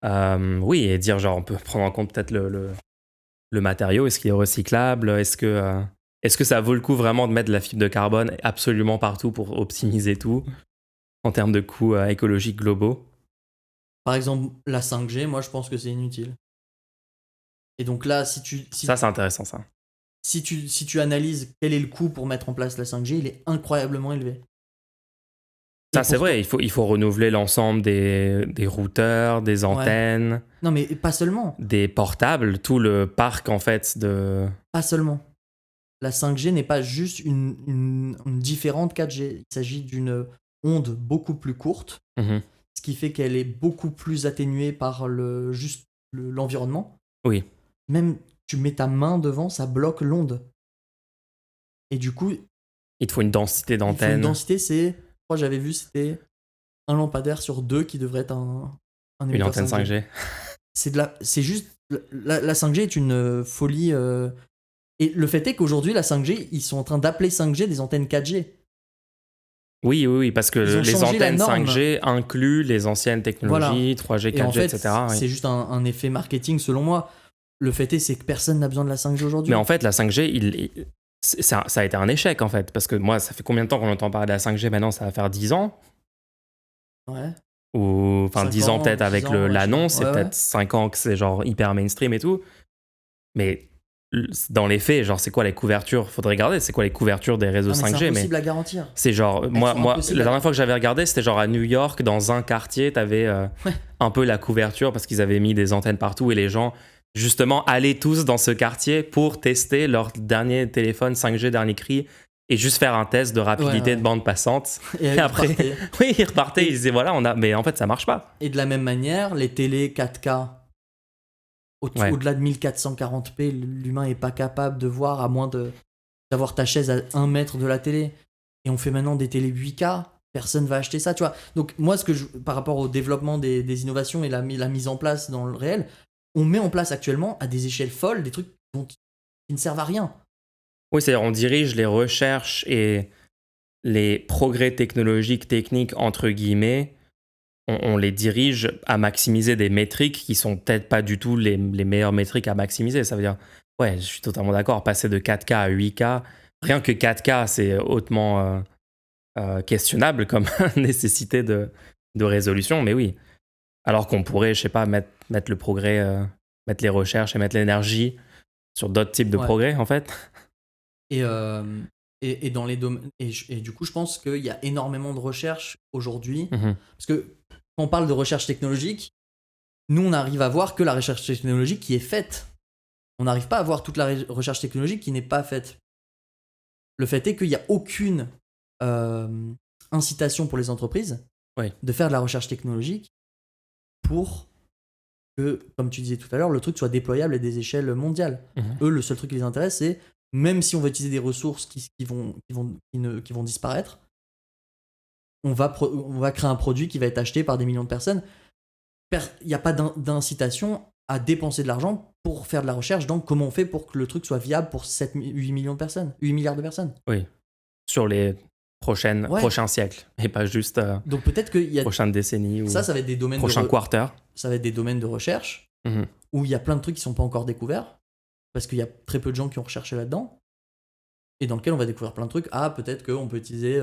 Oui, et dire genre on peut prendre en compte peut-être le matériau, est-ce qu'il est recyclable, est-ce que ça vaut le coup vraiment de mettre de la fibre de carbone absolument partout pour optimiser tout en termes de coûts écologiques globaux? Par exemple, la 5G, moi, je pense que c'est inutile. Et donc là, Ça, c'est intéressant ça. si tu analyses quel est le coût pour mettre en place la 5G, il est incroyablement élevé. Ça, Et c'est pourtant- vrai, il faut renouveler l'ensemble des routeurs, des antennes, Non, mais pas seulement. des portables, tout le parc en fait de... Pas seulement. La 5G n'est pas juste une différente 4G. Il s'agit d'une onde beaucoup plus courte, Mhm. ce qui fait qu'elle est beaucoup plus atténuée par l'environnement. Oui, Même tu mets ta main devant, ça bloque l'onde. Et du coup, il te faut une densité il faut une d'antenne, densité, je crois que j'avais vu, c'était un lampadaire sur deux qui devrait être un une émetteur antenne 5G. C'est juste, la 5G est une folie. Et le fait est qu'aujourd'hui, la 5G, ils sont en train d'appeler 5G des antennes 4G. Oui, parce que Ils ont les changé la antennes norme. 5G incluent les anciennes technologies, 3G, Et en 4G, fait, etc. oui. c'est juste un effet marketing selon moi. Le fait est, c'est que personne n'a besoin de la 5G aujourd'hui. Mais en fait, la 5G, ça a été un échec en fait, parce que moi, ça fait combien de temps qu'on entend parler de la 5G maintenant? Ça va faire 10 ans? Ouais. Ou enfin 5 10 ans ans, peut-être 10 avec ans, ouais, l'annonce, je sais c'est pas. Ouais, peut-être 5 ans que c'est genre hyper mainstream et tout. Mais dans les faits, genre c'est quoi les couvertures? Faudrait regarder, c'est quoi les couvertures des réseaux non, mais 5G? c'est impossible à garantir. C'est genre, moi impossibles la à dernière fois que j'avais regardé, c'était genre à New York, dans un quartier, t'avais Ouais. un peu la couverture parce qu'ils avaient mis des antennes partout et les gens, justement, allaient tous dans ce quartier pour tester leur dernier téléphone 5G dernier cri et juste faire un test de rapidité Ouais. de bande passante. Et Et après, oui, ils repartaient, ils disaient voilà, mais en fait, ça marche pas. Et de la même manière, les télés 4K, Ouais. au-delà de 1440p, l'humain est pas capable de voir à moins d'avoir ta chaise à 1 mètre de la télé. Et on fait maintenant des télés 8K, personne va acheter ça, tu vois. Donc moi, par rapport au développement des innovations et la mise en place dans le réel, on met en place actuellement à des échelles folles des trucs qui ne servent à rien. Oui, c'est-à-dire on dirige les recherches et les progrès technologiques, techniques, entre guillemets, on les dirige à maximiser des métriques qui sont peut-être pas du tout les meilleures métriques à maximiser. Ça veut dire, ouais, je suis totalement d'accord, passer de 4K à 8K, rien que 4K, c'est hautement questionnable comme nécessité de résolution, mais oui. Alors qu'on pourrait, je sais pas, mettre le progrès, mettre les recherches et mettre l'énergie sur d'autres types de Ouais. progrès, en fait. Et dans les domaines. Et du coup, je pense qu'il y a énormément de recherches aujourd'hui. Mhm. Parce que quand on parle de recherche technologique, nous, on arrive à voir que la recherche technologique qui est faite. On n'arrive pas à voir toute la recherche technologique qui n'est pas faite. Le fait est qu'il n'y a aucune incitation pour les entreprises Oui. de faire de la recherche technologique pour que, comme tu disais tout à l'heure, le truc soit déployable à des échelles mondiales. Mhm. Eux, le seul truc qui les intéresse, c'est même si on va utiliser des ressources qui vont disparaître, on va créer un produit qui va être acheté par des millions de personnes. Il n'y a pas d'incitation à dépenser de l'argent pour faire de la recherche. Donc, comment on fait pour que le truc soit viable pour 8 millions de personnes, 8 milliards de personnes? Oui. Sur les prochains siècles, et pas juste Donc, peut-être qu'il y a prochaines décennies ou ça va être des domaines prochains quarters. ça va être des domaines de recherche Mhm. où il y a plein de trucs qui sont pas encore découverts parce qu'il y a très peu de gens qui ont recherché là-dedans et dans lequel on va découvrir plein de trucs. Ah, peut-être qu'on peut utiliser,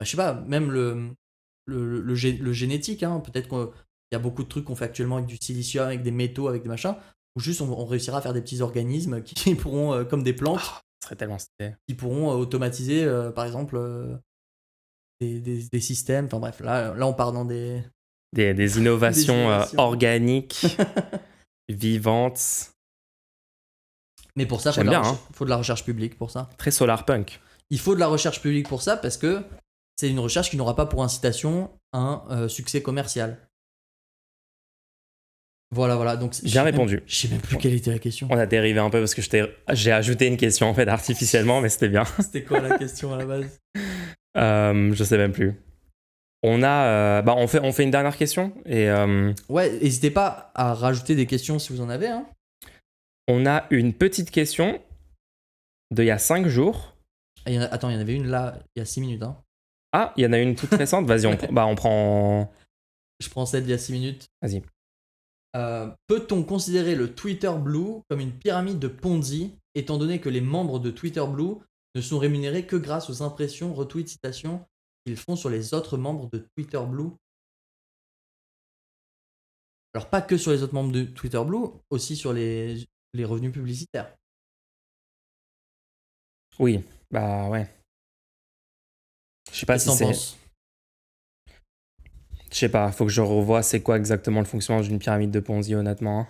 je sais pas, même le génétique. Hein. Peut-être qu'il y a beaucoup de trucs qu'on fait actuellement avec du silicium, avec des métaux, avec des machins, où juste on réussira à faire des petits organismes qui pourront, comme des plantes, Ce serait tellement stylé. qui pourront automatiser, par exemple, des systèmes. Enfin bref, là on part dans des Des innovations, innovations. organiques, vivantes. Mais pour ça, J'aime bien, hein. faut de la recherche publique pour ça. Très solarpunk. Il faut de la recherche publique pour ça parce que c'est une recherche qui n'aura pas pour incitation un succès commercial. Voilà. Donc, Bien répondu. Je sais même plus quelle était la question. On a dérivé un peu parce que j'ai ajouté une question en fait artificiellement, mais c'était bien. C'était quoi la question à la base? Je sais même plus. On fait une dernière question et Ouais, n'hésitez pas à rajouter des questions si vous en avez. Hein. on a une petite question d'il y a 5 jours. Attends, il y en avait une là, il y a 6 minutes. Hein. Ah, il y en a une toute récente. Vas-y, on prend. Je prends celle d'il y a 6 minutes. Vas-y. Peut-on considérer le Twitter Blue comme une pyramide de Ponzi, étant donné que les membres de Twitter Blue ne sont rémunérés que grâce aux impressions, retweets, citations qu'ils font sur les autres membres de Twitter Blue? Alors pas que sur les autres membres de Twitter Blue, aussi sur les revenus publicitaires. Oui, bah ouais. Je sais pas Qu'est-ce que si t'en c'est. penses? Je sais pas, faut que je revoie c'est quoi exactement le fonctionnement d'une pyramide de Ponzi, honnêtement.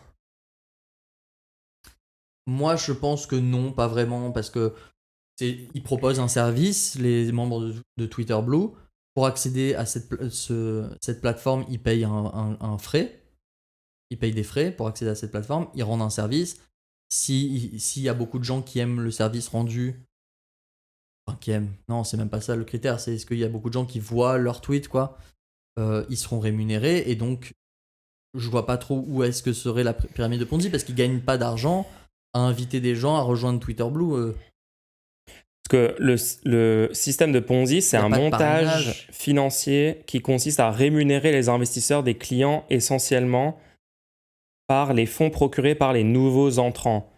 Moi, je pense que non, pas vraiment, parce que ils proposent un service, les membres de Twitter Blue. Pour accéder à cette plateforme, ils payent un frais. Ils payent des frais pour accéder à cette plateforme. Ils rendent un service. S'il y a beaucoup de gens qui aiment le service rendu, enfin qui aiment, non, c'est même pas ça le critère, c'est est-ce qu'il y a beaucoup de gens qui voient leurs tweets, quoi. Ils seront rémunérés et donc je vois pas trop où est-ce que serait la pyramide de Ponzi parce qu'ils gagnent pas d'argent à inviter des gens à rejoindre Twitter Blue. Parce que le système de Ponzi, c'est Y a un pas de montage parrainage. financier qui consiste à rémunérer les investisseurs des clients essentiellement par les fonds procurés par les nouveaux entrants.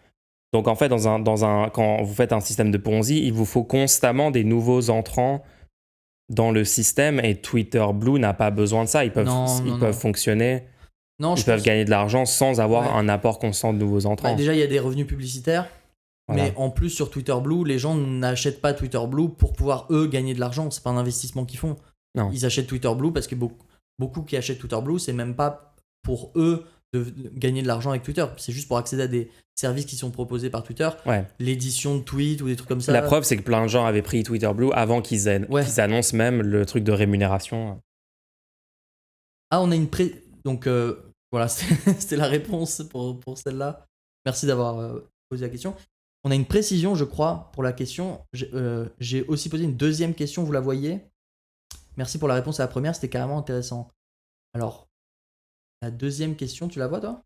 Donc en fait, quand vous faites un système de Ponzi, il vous faut constamment des nouveaux entrants dans le système et Twitter Blue n'a pas besoin de ça. Ils peuvent fonctionner, Non, ils peuvent gagner de l'argent sans avoir Ouais. un apport constant de nouveaux entrants. Déjà, il y a des revenus publicitaires. Voilà. Mais en plus, sur Twitter Blue, les gens n'achètent pas Twitter Blue pour pouvoir, eux, gagner de l'argent. C'est pas un investissement qu'ils font. Non. Ils achètent Twitter Blue parce que beaucoup qui achètent Twitter Blue, c'est même pas pour eux de gagner de l'argent avec Twitter. C'est juste pour accéder à des services qui sont proposés par Twitter. Ouais. L'édition de tweets ou des trucs comme ça. La preuve, c'est que plein de gens avaient pris Twitter Blue avant qu'ils annoncent même le truc de rémunération. Ah, on a une Donc, voilà, c'était la réponse pour celle-là. Merci d'avoir posé la question. On a une précision, je crois, pour la question. J'ai aussi posé une deuxième question, vous la voyez? Merci pour la réponse à la première, c'était carrément intéressant. Alors, la deuxième question, tu la vois, toi?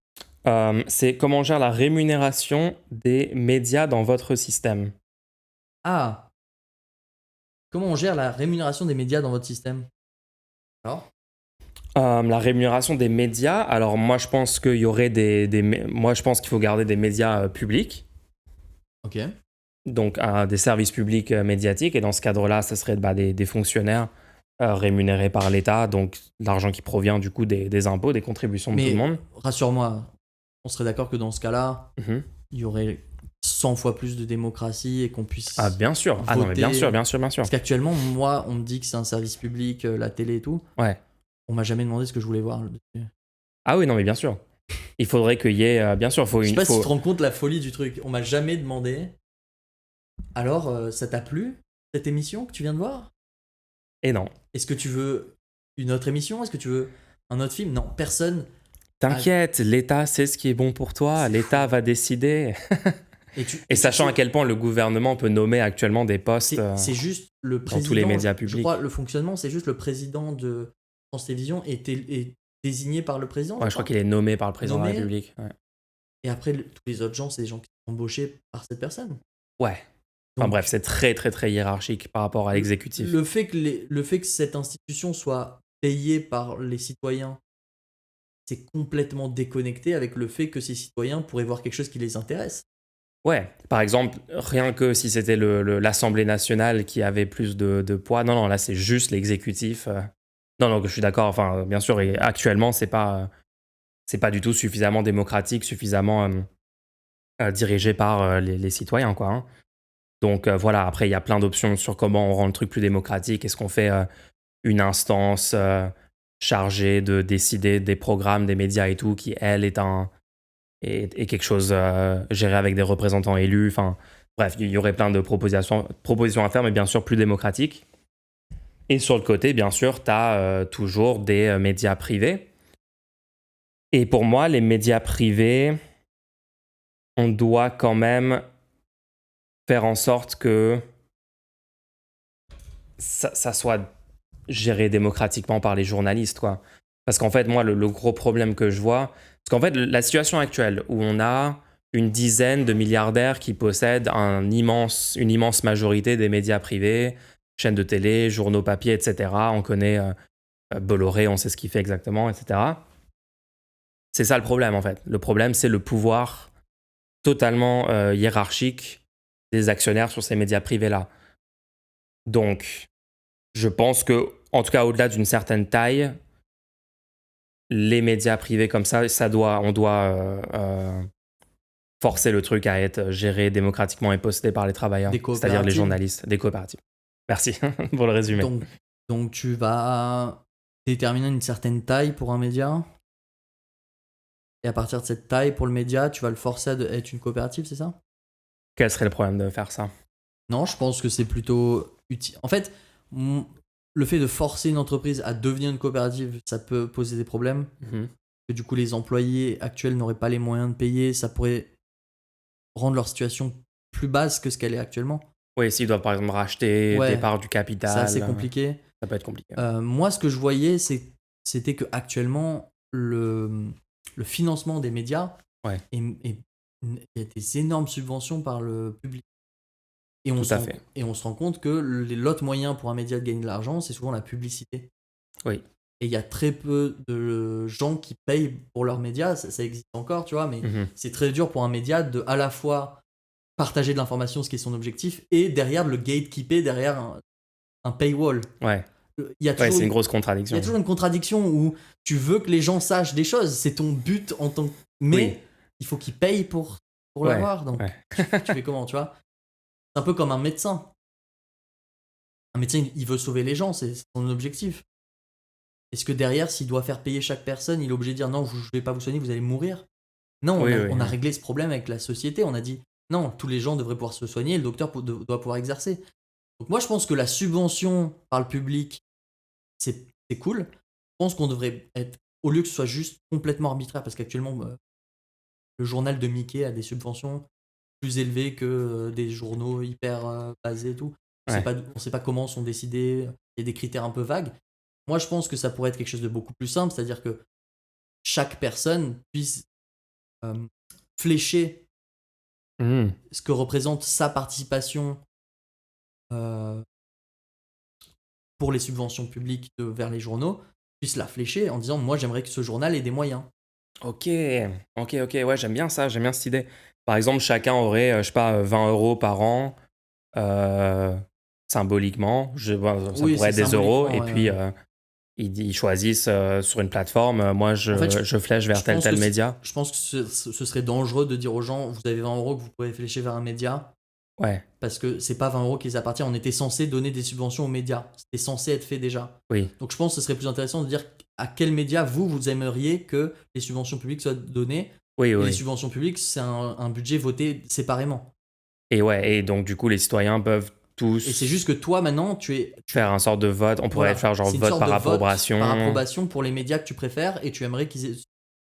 C'est comment on gère la rémunération des médias dans votre système. Ah! Comment on gère la rémunération des médias dans votre système? Alors? La rémunération des médias, alors moi je pense qu'il y aurait moi je pense qu'il faut garder des médias publics. Ok. Donc des services publics médiatiques, et dans ce cadre-là, ça serait des fonctionnaires rémunérés par l'État, donc l'argent qui provient du coup des impôts, des contributions de tout le monde. Rassure-moi, on serait d'accord que dans ce cas-là, il y aurait 100 fois plus de démocratie et qu'on puisse Ah bien sûr, voter. ah non mais bien sûr. Parce qu'actuellement, moi, on me dit que c'est un service public, la télé et tout. Ouais. On m'a jamais demandé ce que je voulais voir. Ah oui, non mais bien sûr. Il faudrait qu'il y ait, bien sûr, Je sais pas si tu te rends compte la folie du truc. On m'a jamais demandé. Alors, ça t'a plu, cette émission que tu viens de voir? Et non. Est-ce que tu veux une autre émission? Est-ce que tu veux un autre film? Non, personne. T'inquiète, l'État sait ce qui est bon pour toi, l'État va décider. Et sachant à quel point le gouvernement peut nommer actuellement des postes c'est juste le président, dans tous les médias publics. Je crois le fonctionnement, c'est juste le président de France Télévisions est désigné par le président. Ouais, je crois qu'il est nommé par le président de la République. Ouais. Et après, tous les autres gens, c'est des gens qui sont embauchés par cette personne. Ouais. Enfin bref, c'est très très très hiérarchique par rapport à l'exécutif. Le fait que cette institution soit payée par les citoyens, c'est complètement déconnecté avec le fait que ces citoyens pourraient voir quelque chose qui les intéresse. Ouais, par exemple, rien que si c'était l'Assemblée nationale qui avait plus de poids. Non, là c'est juste l'exécutif. Non, je suis d'accord. Enfin, bien sûr, et actuellement, c'est pas du tout suffisamment démocratique, suffisamment dirigé par les citoyens, quoi. Hein. Donc voilà, après, il y a plein d'options sur comment on rend le truc plus démocratique. Est-ce qu'on fait une instance chargée de décider des programmes, des médias et tout, qui, elle, est quelque chose géré avec des représentants élus. Enfin, bref, il y aurait plein de propositions à faire, mais bien sûr plus démocratiques. Et sur le côté, bien sûr, tu as toujours des médias privés. Et pour moi, les médias privés, on doit quand même faire en sorte que ça soit géré démocratiquement par les journalistes, quoi. Parce qu'en fait, moi, le gros problème que je vois, parce qu'en fait, la situation actuelle où on a une dizaine de milliardaires qui possèdent une immense majorité des médias privés, chaînes de télé, journaux papier, etc. On connaît Bolloré, on sait ce qu'il fait exactement, etc. C'est ça le problème, en fait. Le problème, c'est le pouvoir totalement hiérarchique des actionnaires sur ces médias privés-là. Donc, je pense que, en tout cas, au-delà d'une certaine taille, les médias privés comme ça, on doit forcer le truc à être géré démocratiquement et posté par les travailleurs, Des c'est-à-dire les coopératives. journalistes, des coopératives. Merci pour le résumé. Donc tu vas déterminer une certaine taille pour un média. Et à partir de cette taille pour le média, tu vas le forcer à être une coopérative, c'est ça? Quel serait le problème de faire ça? Non, je pense que c'est plutôt utile. En fait, le fait de forcer une entreprise à devenir une coopérative, ça peut poser des problèmes. Que du coup, les employés actuels n'auraient pas les moyens de payer. Ça pourrait rendre leur situation plus basse que ce qu'elle est actuellement. Oui, s'ils doivent par exemple racheter des parts du capital. C'est assez compliqué. Ça peut être compliqué. Moi, ce que je voyais, c'était que actuellement le financement des médias, il y a des énormes subventions par le public. Et on se rend compte que l'autre moyen pour un média de gagner de l'argent, c'est souvent la publicité. Oui. Et il y a très peu de gens qui payent pour leurs médias. Ça existe encore, tu vois, mais c'est très dur pour un média de à la fois partager de l'information, ce qui est son objectif, et derrière le gatekeeper, derrière un paywall. Ouais. C'est une grosse contradiction. Il y a toujours une contradiction où tu veux que les gens sachent des choses, c'est ton but en tant que... Mais il faut qu'ils payent pour l'avoir, donc tu fais comment, tu vois? C'est un peu comme un médecin. Un médecin, il veut sauver les gens, c'est son objectif. Est-ce que derrière, s'il doit faire payer chaque personne, il est obligé de dire non, je ne vais pas vous soigner, vous allez mourir? Non, on a réglé ce problème avec la société, on a dit non, tous les gens devraient pouvoir se soigner et le docteur doit pouvoir exercer. Donc moi, je pense que la subvention par le public, c'est cool. Je pense qu'on devrait être, au lieu que ce soit juste complètement arbitraire, parce qu'actuellement, le journal de Mickey a des subventions plus élevées que des journaux hyper basés et tout. On ne sait pas comment sont décidés, il y a des critères un peu vagues. Moi, je pense que ça pourrait être quelque chose de beaucoup plus simple, c'est-à-dire que chaque personne puisse flécher ce que représente sa participation pour les subventions publiques vers les journaux, puisse la flécher en disant moi j'aimerais que ce journal ait des moyens. Ok, ouais, j'aime bien ça, j'aime bien cette idée. Par exemple, chacun aurait, je sais pas, 20 € par an, symboliquement, ça pourrait être des euros, et puis ils choisissent sur une plateforme, moi je flèche vers tel média. Je pense que ce serait dangereux de dire aux gens vous avez 20 € que vous pouvez flécher vers un média. Ouais. Parce que c'est pas 20 € qui les appartient. On était censé donner des subventions aux médias. C'était censé être fait déjà. Oui. Donc je pense que ce serait plus intéressant de dire à quel média vous aimeriez que les subventions publiques soient données. Oui. Les subventions publiques, c'est un budget voté séparément. Et donc du coup les citoyens peuvent tous... Et c'est juste que toi maintenant, tu faire un sorte de vote. On pourrait faire genre vote par approbation. Par approbation pour les médias que tu préfères et tu aimerais qu'ils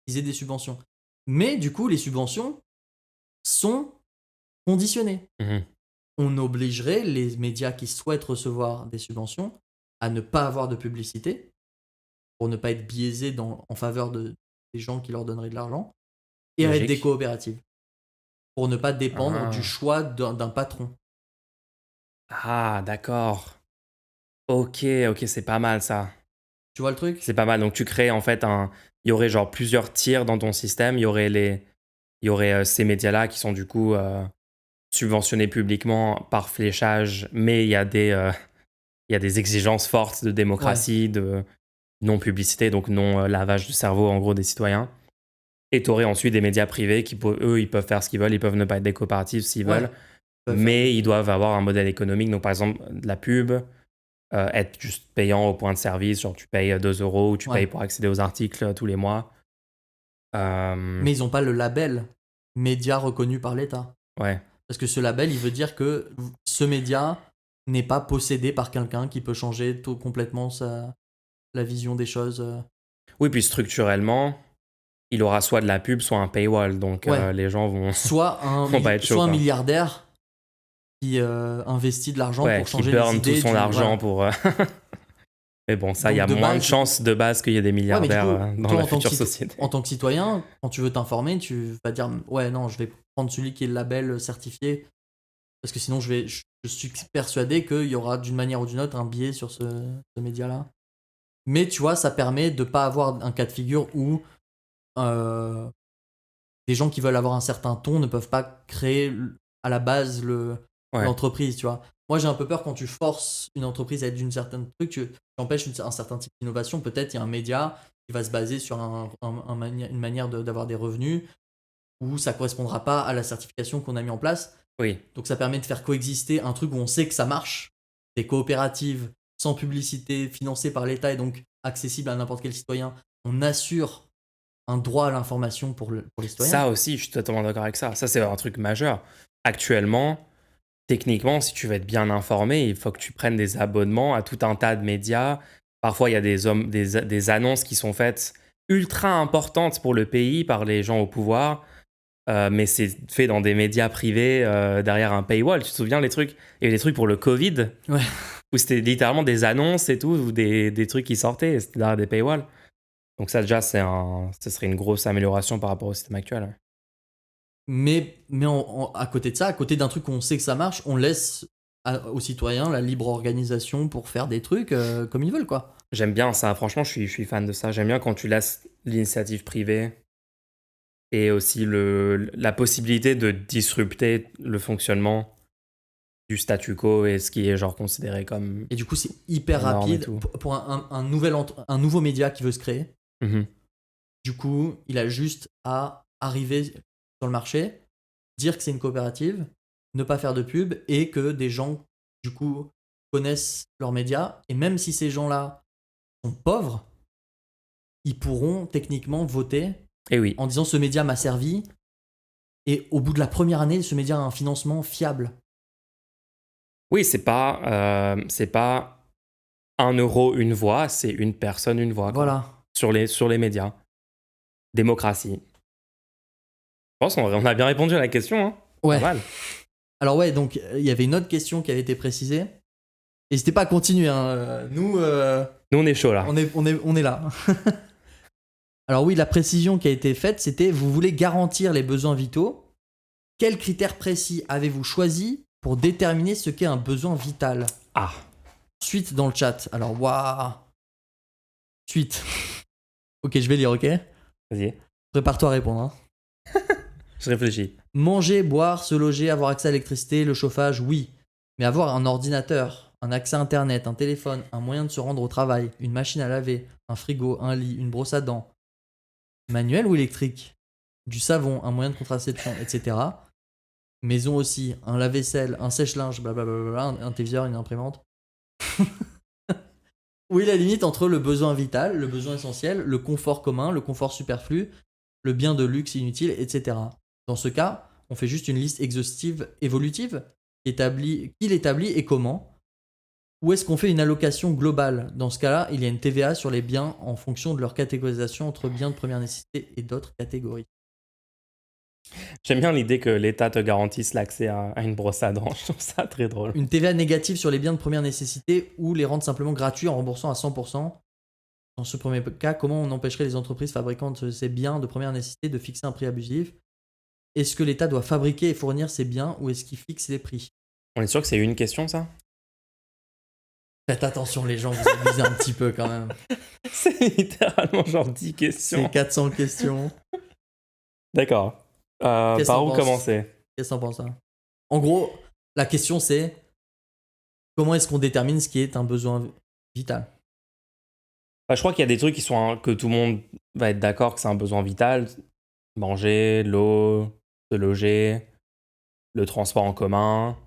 aient des subventions. Mais du coup, les subventions sont conditionnées. On obligerait les médias qui souhaitent recevoir des subventions à ne pas avoir de publicité pour ne pas être biaisés en faveur des gens qui leur donneraient de l'argent et à être des coopératives pour ne pas dépendre du choix d'un patron. Ah, d'accord. Ok, c'est pas mal ça. Tu vois le truc? C'est pas mal. Donc tu crées en fait il y aurait genre plusieurs tiers dans ton système. Il y aurait ces médias-là qui sont du coup subventionnés publiquement par fléchage, mais il y a des exigences fortes de démocratie, de non-publicité, donc non-lavage du cerveau en gros des citoyens. Et tu aurais ensuite des médias privés qui, eux, ils peuvent faire ce qu'ils veulent, ils peuvent ne pas être des coopératives s'ils veulent, mais ils doivent avoir un modèle économique, donc par exemple de la pub, être juste payant au point de service, genre tu payes 2 euros ou tu Ouais. payes pour accéder aux articles tous les mois. Mais ils n'ont pas le label média reconnu par l'État. Ouais. Parce que ce label, il veut dire que ce média n'est pas possédé par quelqu'un qui peut changer tout complètement la vision des choses. Oui, puis structurellement, il aura soit de la pub, soit un paywall, donc Ouais. les gens vont, Soit vont pas être chauds. soit un quoi. milliardaire qui investit de l'argent Ouais, pour qui changer les burn idées tout son du... argent voilà. pour. Mais bon, ça, il y Donc a de moins de base, chances de base qu'il y ait des ouais, mais du milliardaires coup, dans toi, la future société. en tant que citoyen, quand tu veux t'informer, tu vas dire ouais, non, je vais prendre celui qui est le label certifié. Parce que sinon, je suis persuadé qu'il y aura d'une manière ou d'une autre un biais sur ce média-là. Mais tu vois, ça permet de pas avoir un cas de figure où euh, des gens qui veulent avoir un certain ton ne peuvent pas créer à la base Ouais. l'entreprise, tu vois. Moi, j'ai un peu peur quand tu forces une entreprise à être d'une certaine truc, tu empêches un certain type d'innovation. Peut-être il y a un média qui va se baser sur une manière d'avoir des revenus où ça correspondra pas à la certification qu'on a mis en place. Oui. Donc ça permet de faire coexister un truc où on sait que ça marche, des coopératives sans publicité, financées par l'État et donc accessibles à n'importe quel citoyen. On assure un droit à l'information pour les citoyens. Ça aussi, je suis totalement d'accord avec ça. Ça, c'est un truc majeur. Actuellement, techniquement, si tu veux être bien informé, il faut que tu prennes des abonnements à tout un tas de médias. Parfois, il y a des annonces qui sont faites ultra importantes pour le pays par les gens au pouvoir, mais c'est fait dans des médias privés derrière un paywall. Tu te souviens les trucs? Il y avait des trucs pour le Covid, Ouais. où c'était littéralement des annonces et tout, ou des trucs qui sortaient, c'était derrière des paywalls. Donc ça, déjà, ce serait une grosse amélioration par rapport au système actuel. Ouais. Mais à côté de ça, à côté d'un truc où on sait que ça marche, on laisse aux citoyens la libre organisation pour faire des trucs comme ils veulent, quoi. J'aime bien ça, franchement, je suis fan de ça. J'aime bien quand tu laisses l'initiative privée et aussi la possibilité de disrupter le fonctionnement du statu quo et ce qui est genre considéré comme Et du coup, c'est hyper la norme et rapide tout. pour un nouveau média qui veut se créer. Mhm. Du coup, il a juste à arriver sur le marché, dire que c'est une coopérative, ne pas faire de pub et que des gens, du coup, connaissent leurs médias. Et même si ces gens-là sont pauvres, ils pourront techniquement voter Et oui. en disant ce média m'a servi. Et au bout de la première année, ce média a un financement fiable. Oui, c'est pas 1 euro une voix, c'est une personne une voix. Quoi. Voilà. Sur les médias. Démocratie. Je pense qu'on a bien répondu à la question. Hein. Ouais. Pas mal. Alors ouais, donc il y avait une autre question qui avait été précisée. N'hésitez pas à continuer. Hein. Nous, Nous, on est chaud là. on est là. Alors oui, la précision qui a été faite, c'était vous voulez garantir les besoins vitaux. Quels critères précis avez-vous choisi pour déterminer ce qu'est un besoin vital? Ah, Suite dans le chat. Alors, waouh. Suite. Ok, je vais lire, ok? vas-y. Prépare-toi à répondre. Hein. Je réfléchis. Manger, boire, se loger, avoir accès à l'électricité, le chauffage, oui. Mais avoir un ordinateur, un accès à Internet, un téléphone, un moyen de se rendre au travail, une machine à laver, un frigo, un lit, une brosse à dents, manuel ou électrique, du savon, un moyen de contraception, etc. Maison aussi, un lave-vaisselle, un sèche-linge, blablabla, un téléviseur, une imprimante. Où est la limite entre le besoin vital, le besoin essentiel, le confort commun, le confort superflu, le bien de luxe inutile, etc. Dans ce cas, on fait juste une liste exhaustive évolutive qui l'établit et comment. Ou est-ce qu'on fait une allocation globale? Dans ce cas-là, il y a une TVA sur les biens en fonction de leur catégorisation entre biens de première nécessité et d'autres catégories. J'aime bien l'idée que l'État te garantisse l'accès à une brosse à dents. Je trouve ça très drôle. Une TVA négative sur les biens de première nécessité ou les rendre simplement gratuits en remboursant à 100%. Dans ce premier cas, comment on empêcherait les entreprises fabricantes de ces biens de première nécessité de fixer un prix abusif? Est-ce que l'État doit fabriquer et fournir ces biens ou est-ce qu'il fixe les prix? On est sûr que c'est une question, ça? Faites attention les gens, vous abusez un petit peu quand même. C'est littéralement genre 10 questions. C'est 400 questions. D'accord. Qu'est-ce Par qu'on où pense commencer? Qu'est-ce que t'en penses, hein? En gros, la question c'est comment est-ce qu'on détermine ce qui est un besoin vital? Bah, je crois qu'il y a des trucs que tout le monde va être d'accord que c'est un besoin vital. Manger, l'eau, se loger, le transport en commun.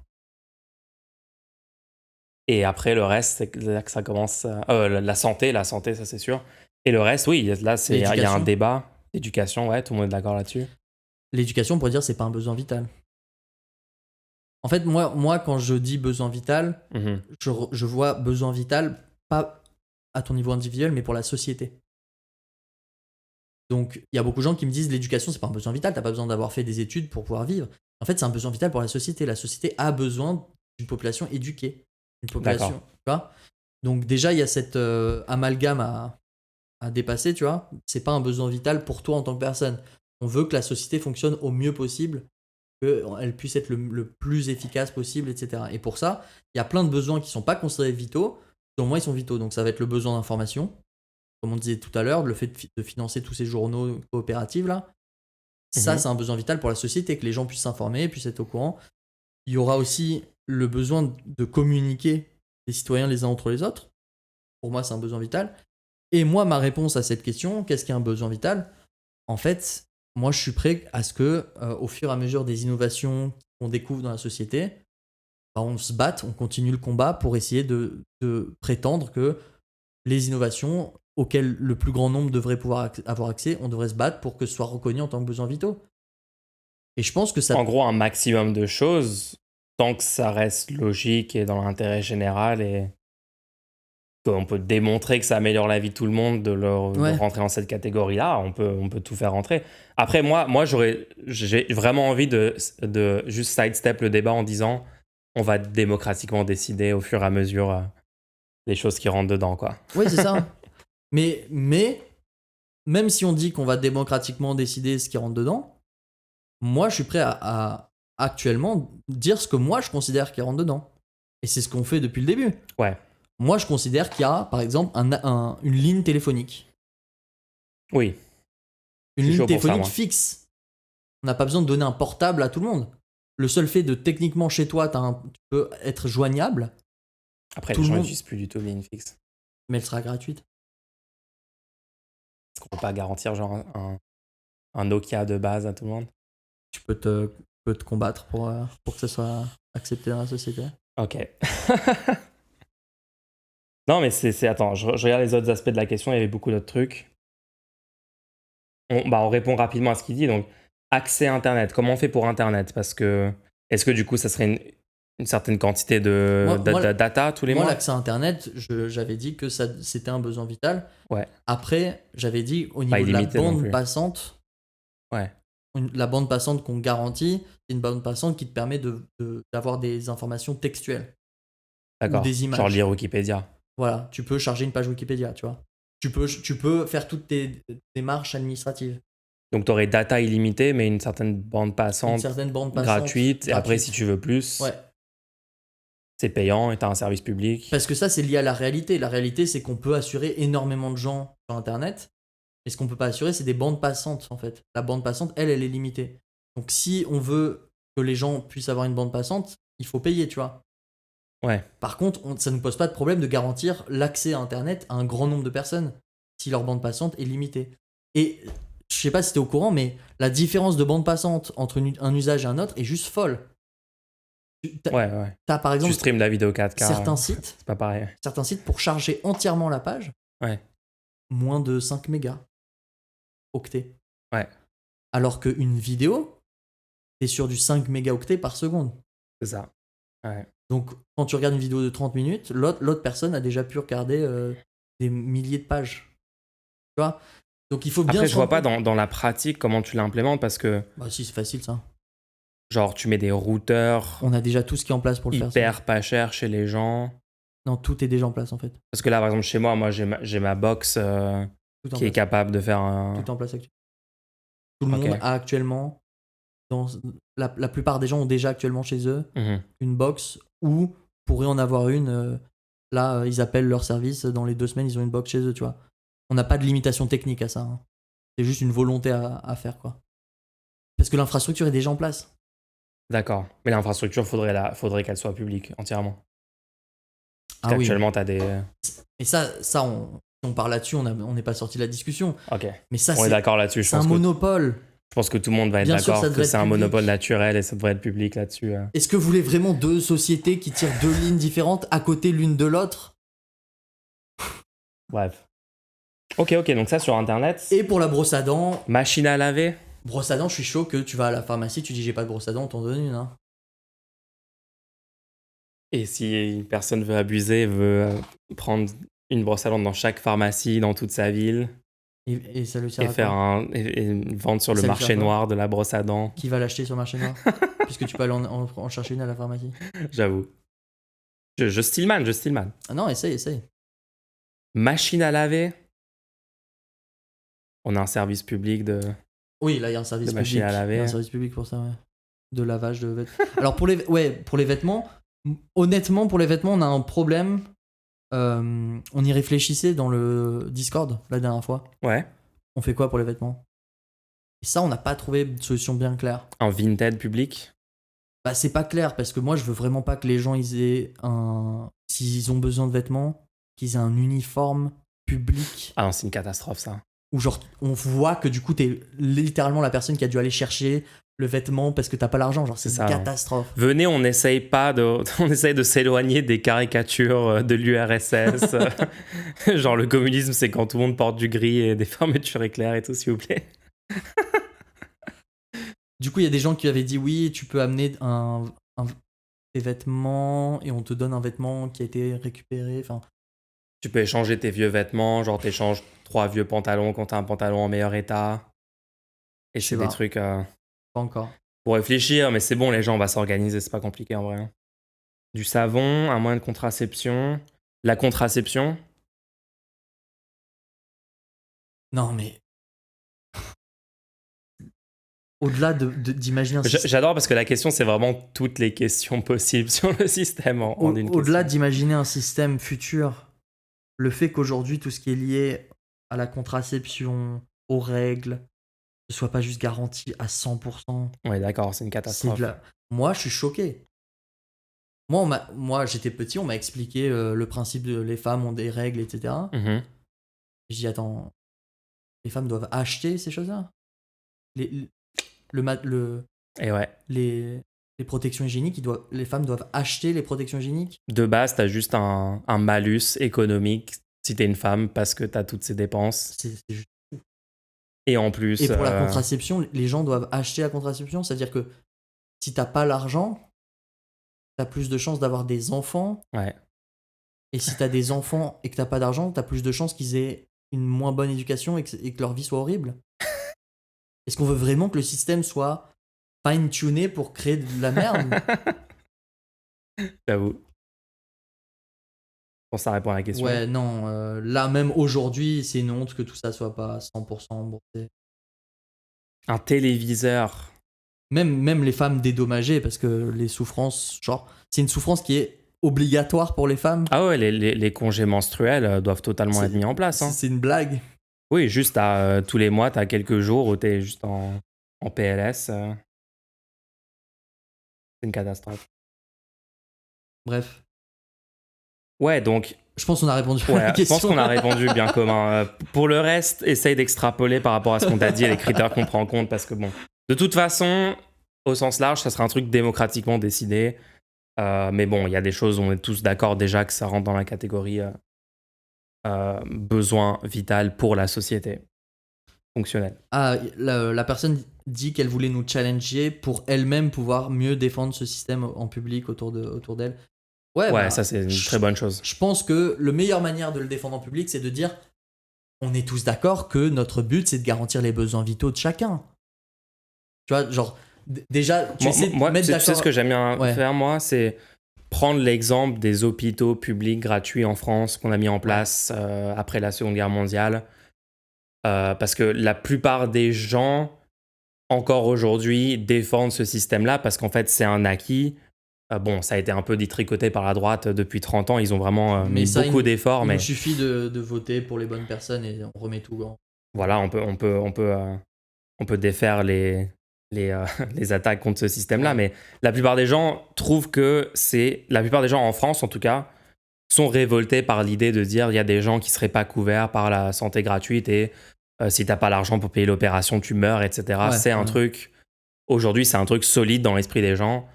Et après, le reste, c'est là que ça commence. La santé, ça c'est sûr. Et le reste, oui, là, il y a un L'éducation. débat. L'éducation, ouais, tout le monde est d'accord là-dessus. L'éducation, on pourrait dire, c'est pas un besoin vital. En fait, moi quand je dis besoin vital, Mhm. je vois besoin vital pas à ton niveau individuel, mais pour la société. Donc, il y a beaucoup de gens qui me disent l'éducation, c'est pas un besoin vital, t'as pas besoin d'avoir fait des études pour pouvoir vivre. En fait, c'est un besoin vital pour la société. La société a besoin d'une population éduquée. Une population, D'accord. tu vois. Donc, déjà, il y a cet amalgame à dépasser, tu vois. C'est pas un besoin vital pour toi en tant que personne. On veut que la société fonctionne au mieux possible, qu'elle puisse être le plus efficace possible, etc. Et pour ça, il y a plein de besoins qui sont pas considérés vitaux. Selon moi, ils sont vitaux. Donc, ça va être le besoin d'information, comme on disait tout à l'heure, le fait de financer tous ces journaux coopératifs là, ça Mhm. c'est un besoin vital pour la société, que les gens puissent s'informer, puissent être au courant. Il y aura aussi le besoin de communiquer les citoyens les uns entre les autres. Pour moi, c'est un besoin vital. Et moi, ma réponse à cette question, qu'est-ce qu'un besoin vital? En fait, moi, je suis prêt à ce que, au fur et à mesure des innovations qu'on découvre dans la société, bah, on se batte, on continue le combat pour essayer de prétendre que les innovations auxquelles le plus grand nombre devrait pouvoir avoir accès, on devrait se battre pour que ce soit reconnu en tant que besoin vitaux. Et je pense que ça... En gros, un maximum de choses, tant que ça reste logique et dans l'intérêt général et qu'on peut démontrer que ça améliore la vie de tout le monde de Ouais, rentrer dans cette catégorie-là, on peut tout faire rentrer. Après, j'ai vraiment envie de juste sidestep le débat en disant on va démocratiquement décider au fur et à mesure les choses qui rentrent dedans, quoi. ouais, c'est ça. Mais même si on dit qu'on va démocratiquement décider ce qui rentre dedans, moi je suis prêt à actuellement dire ce que moi je considère qui rentre dedans. Et c'est ce qu'on fait depuis le début. Ouais, Moi je considère qu'il y a par exemple une ligne téléphonique. oui, Une je suis ligne chaud pour ça, téléphonique moi. fixe. On n'a pas besoin de donner un portable à tout le monde. Le seul fait de techniquement chez toi, tu peux être joignable, Après, tout les le gens monde, n'utilisent plus du tout les lignes fixes. mais elle sera gratuite. Est-ce qu'on peut pas garantir genre un Nokia de base à tout le monde? Tu peux te combattre pour que ça soit accepté dans la société. Ok. Non, mais attends, je regarde les autres aspects de la question, il y avait beaucoup d'autres trucs. On répond rapidement à ce qu'il dit. Donc, accès à Internet, comment on fait pour Internet? Parce que, est-ce que du coup, ça serait une certaine quantité de data tous les Moi, mois? l'accès à Internet, j'avais dit que c'était un besoin vital. Ouais, Après, j'avais dit au pas niveau de la illimité non bande plus. passante, Ouais, la bande passante qu'on garantit, c'est une bande passante qui te permet d'avoir des informations textuelles ou d'accord. des Genre images. lire Wikipédia. Voilà, tu peux charger une page Wikipédia, tu vois. Tu peux faire toutes tes démarches administratives. Donc, tu aurais data illimitée, mais une certaine bande Une passante certaine bande passante gratuite. Et après, si gratuite. tu veux plus, Ouais. c'est payant et tu as un service public. Parce que ça, c'est lié à la réalité. La réalité, c'est qu'on peut assurer énormément de gens sur Internet. Et ce qu'on peut pas assurer, c'est des bandes passantes, en fait. La bande passante, elle est limitée. Donc, si on veut que les gens puissent avoir une bande passante, il faut payer, tu vois. Ouais, Par contre, ça ne pose pas de problème de garantir l'accès à Internet à un grand nombre de personnes si leur bande passante est limitée. Et je sais pas si tu es au courant, mais la différence de bande passante entre un usage et un autre est juste folle. ouais. T'as par Tu exemple streams la vidéo 4K, certains c'est pas pareil. sites pour charger entièrement la page, Ouais, moins de 5 mégas octets. ouais, Alors qu'une vidéo, t'es sur du 5 mégaoctets par seconde. c'est ça. Ouais. Donc quand tu regardes une vidéo de 30 minutes, l'autre personne a déjà pu regarder des milliers de pages. Tu vois. Donc il faut bien Après, se je vois rendre pas compte. dans la pratique comment tu l'implémentes parce que, Bah si, c'est facile ça. genre, tu mets des routeurs On a déjà tout ce qui est en place pour le faire. Ça. hyper pas chers chez les gens. Non, tout est déjà en place en fait. Parce que là, par exemple, chez moi j'ai ma box Tout en qui est place. capable de faire un. Tout en place actuellement. Tout le Ok. monde a actuellement, la plupart des gens ont déjà actuellement chez eux Mhm. une box ou pourraient en avoir une. Là, ils appellent leur service, dans les 2 semaines, ils ont une box chez eux, tu vois. On n'a pas de limitation technique à ça. Hein. C'est juste une volonté à faire, quoi. Parce que l'infrastructure est déjà en place. D'accord. Mais l'infrastructure, faudrait qu'elle soit publique entièrement. Parce Ah oui. qu'actuellement, t'as des. Et ça si on parle là-dessus, on n'est pas sorti de la discussion. Ok. Mais ça, On est d'accord là-dessus, je c'est un pense que. monopole. Je pense que tout le monde va être Bien sûr, d'accord ça que devrait c'est être un public. monopole naturel et ça devrait être public là-dessus. Est-ce que vous voulez vraiment deux sociétés qui tirent deux lignes différentes à côté l'une de l'autre? Bref. Ok, donc ça sur Internet. Et pour la brosse à dents, Machine à laver. brosse à dents, je suis chaud que tu vas à la pharmacie, tu dis j'ai pas de brosse à dents, on t'en donne une. Hein. Et si une personne veut abuser, veut prendre une brosse à dents dans chaque pharmacie, dans toute sa ville, Et ça le sert et à faire quoi? et vendre sur le Ça lui marché sert à quoi? noir de la brosse à dents, Qui va l'acheter sur le marché noir? Puisque tu peux aller en chercher une à la pharmacie. j'avoue. Je Stillman. Ah non, essaye. Machine à laver. On a un service public de Oui, là, il y a un service machine public. à laver. Il y a un service public pour ça, ouais. De lavage de vêtements. Alors, pour les vêtements, honnêtement, pour les vêtements, on a un problème. On y réfléchissait dans le Discord la dernière fois. Ouais. On fait quoi pour les vêtements? Et ça, on n'a pas trouvé de solution bien claire. Un Vinted public. Bah, c'est pas clair parce que moi, je veux vraiment pas que les gens ils aient un. S'ils ont besoin de vêtements, qu'ils aient un uniforme public Ah non, c'est une catastrophe ça. où, genre, on voit que du coup, t'es littéralement la personne qui a dû aller chercher le vêtement parce que t'as pas l'argent. Genre, c'est C'est une ça, hein. catastrophe. Venez, on essaye de s'éloigner des caricatures de l'URSS. Genre le communisme, c'est quand tout le monde porte du gris et des fermetures éclairs et tout, s'il vous plaît. Du coup, il y a des gens qui avaient dit oui, tu peux amener des vêtements et on te donne un vêtement qui a été récupéré. Enfin, Tu peux échanger tes vieux vêtements, genre t'échanges 3 vieux pantalons quand t'as un pantalon en meilleur état. Et Je c'est sais des pas. trucs pas encore. pour réfléchir, mais c'est bon, les gens, on va s'organiser, c'est pas compliqué en vrai. Du savon, un moyen de contraception. La contraception, Non, mais au-delà d'imaginer un système. j'adore parce que la question, c'est vraiment toutes les questions possibles sur le système en une Au-delà question. d'imaginer un système futur, le fait qu'aujourd'hui, tout ce qui est lié à la contraception, aux règles, ne soit pas juste garanti à 100%, Ouais, d'accord, c'est une c'est catastrophe. de la... Moi, je suis choqué. Moi, j'étais petit, on m'a expliqué le principe de les femmes ont des règles, etc. Mhm. Je dis, attends, les femmes doivent acheter ces choses-là? Les, Et ouais. les protections hygiéniques, les femmes doivent acheter les protections hygiéniques? De base, t'as juste un malus économique si t'es une femme parce que t'as toutes ces dépenses. C'est juste... Et en plus. Et pour la contraception, les gens doivent acheter la contraception? C'est-à-dire que si t'as pas l'argent, t'as plus de chances d'avoir des enfants. Ouais. Et si t'as des enfants et que t'as pas d'argent, t'as plus de chances qu'ils aient une moins bonne éducation et que leur vie soit horrible. Est-ce qu'on veut vraiment que le système soit fine-tuné pour créer de la merde? J'avoue. Bon, ça répond à la question. Ouais, non. Là, même aujourd'hui, c'est une honte que tout ça soit pas 100% remboursé. Un téléviseur. Même les femmes dédommagées, parce que les souffrances, genre, c'est une souffrance qui est obligatoire pour les femmes. Ah ouais, les congés menstruels doivent totalement être mis en place. Hein. C'est une blague. Oui, juste tous les mois, t'as quelques jours où t'es juste en PLS. C'est une catastrophe. Bref. Ouais, donc. Je pense qu'on a répondu à Ouais, la je question. pense qu'on a répondu bien commun. Pour le reste, essaye d'extrapoler par rapport à ce qu'on t'a dit et les critères qu'on prend en compte parce que bon. De toute façon, au sens large, ça sera un truc démocratiquement décidé. Mais bon, il y a des choses où on est tous d'accord déjà que ça rentre dans la catégorie besoin vital pour la société. Fonctionnel. Ah, la personne dit qu'elle voulait nous challenger pour elle-même pouvoir mieux défendre ce système en public autour d'elle. Ouais, bah, ça c'est une très bonne chose. Je pense que la meilleure manière de le défendre en public, c'est de dire on est tous d'accord que notre but, c'est de garantir les besoins vitaux de chacun. Tu vois, genre, déjà, tu essaies de mettre d'accord... Tu sais ce que j'aime bien Ouais. faire, moi, c'est prendre l'exemple des hôpitaux publics gratuits en France qu'on a mis en place après la Seconde Guerre mondiale. Parce que la plupart des gens, encore aujourd'hui, défendent ce système-là parce qu'en fait, c'est un acquis. Bon, ça a été un peu détricoté par la droite depuis 30 ans. Ils ont vraiment mis beaucoup d'efforts. Il suffit de voter pour les bonnes personnes et on remet tout. Voilà, on peut défaire les attaques contre ce système-là. Ouais. Mais la plupart des gens trouvent que la plupart des gens en France, en tout cas, sont révoltés par l'idée de dire il y a des gens qui ne seraient pas couverts par la santé gratuite et si t'as pas l'argent pour payer l'opération, tu meurs, etc. Ouais, C'est un ouais. truc... Aujourd'hui, c'est un truc solide dans l'esprit des gens.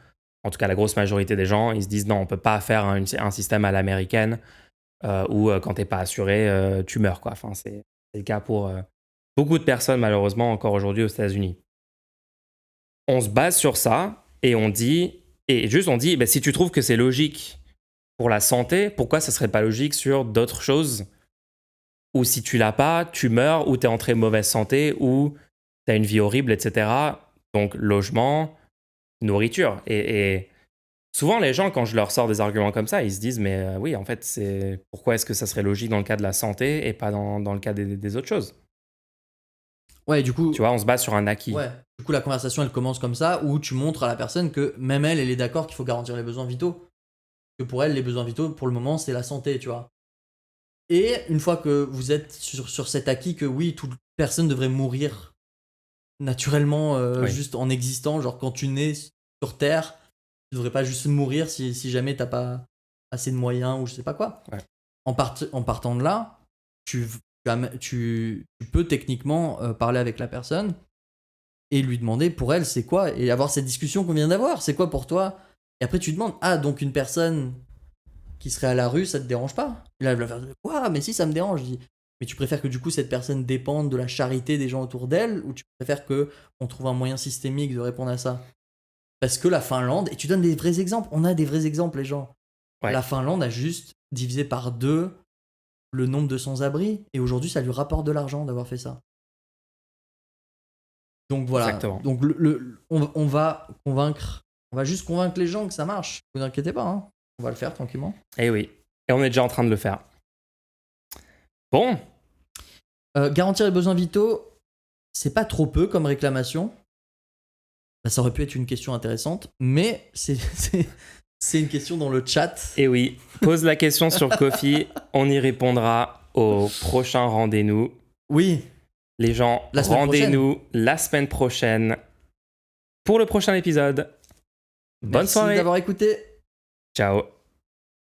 En tout cas, la grosse majorité des gens, ils se disent non, on peut pas faire un système à l'américaine où quand t'es pas assuré, tu meurs, quoi. Enfin, c'est le cas pour beaucoup de personnes, malheureusement, encore aujourd'hui aux États-Unis. On se base sur ça et on dit, si tu trouves que c'est logique pour la santé, pourquoi ça serait pas logique sur d'autres choses où si tu l'as pas, tu meurs, ou t'es en très mauvaise santé, ou t'as une vie horrible, etc. Donc, logement, nourriture. Et souvent, les gens, quand je leur sors des arguments comme ça, ils se disent, mais oui, en fait, pourquoi est-ce que ça serait logique dans le cas de la santé et pas dans le cas des autres choses? Ouais, du coup, Tu vois, on se base sur un acquis. ouais. Du coup, la conversation, elle commence comme ça, où tu montres à la personne que même elle est d'accord qu'il faut garantir les besoins vitaux. Que pour elle, les besoins vitaux, pour le moment, c'est la santé, tu vois. Et une fois que vous êtes sur cet acquis que oui, toute personne devrait mourir naturellement, Oui. juste en existant, genre quand tu nais sur Terre, tu devrais pas juste mourir si jamais t'as pas assez de moyens ou je sais pas quoi. Ouais. En partant de là, tu peux techniquement parler avec la personne et lui demander pour elle c'est quoi, et avoir cette discussion qu'on vient d'avoir, c'est quoi pour toi. Et après tu demandes, ah donc une personne qui serait à la rue, ça te dérange pas? Et là elle va faire, quoi, mais si, ça me dérange. Je dis, mais tu préfères que du coup cette personne dépende de la charité des gens autour d'elle, ou tu préfères que on trouve un moyen systémique de répondre à ça? Parce que la Finlande, et tu donnes des vrais exemples, on a des vrais exemples les gens. Ouais. La Finlande a juste divisé par 2 le nombre de sans-abri, et aujourd'hui ça lui rapporte de l'argent d'avoir fait ça. Donc voilà. Exactement. Donc on va juste convaincre les gens que ça marche. Vous inquiétez pas, hein. On va le faire tranquillement. Et oui. Et on est déjà en train de le faire. Bon. Garantir les besoins vitaux, c'est pas trop peu comme réclamation. Bah, ça aurait pu être une question intéressante, mais c'est une question dans le chat. Et oui. Pose la question sur Ko-fi. On y répondra au prochain rendez-nous. Oui. Les gens, rendez-nous la semaine prochaine pour le prochain épisode. Bonne soirée. Merci d'avoir écouté. Ciao.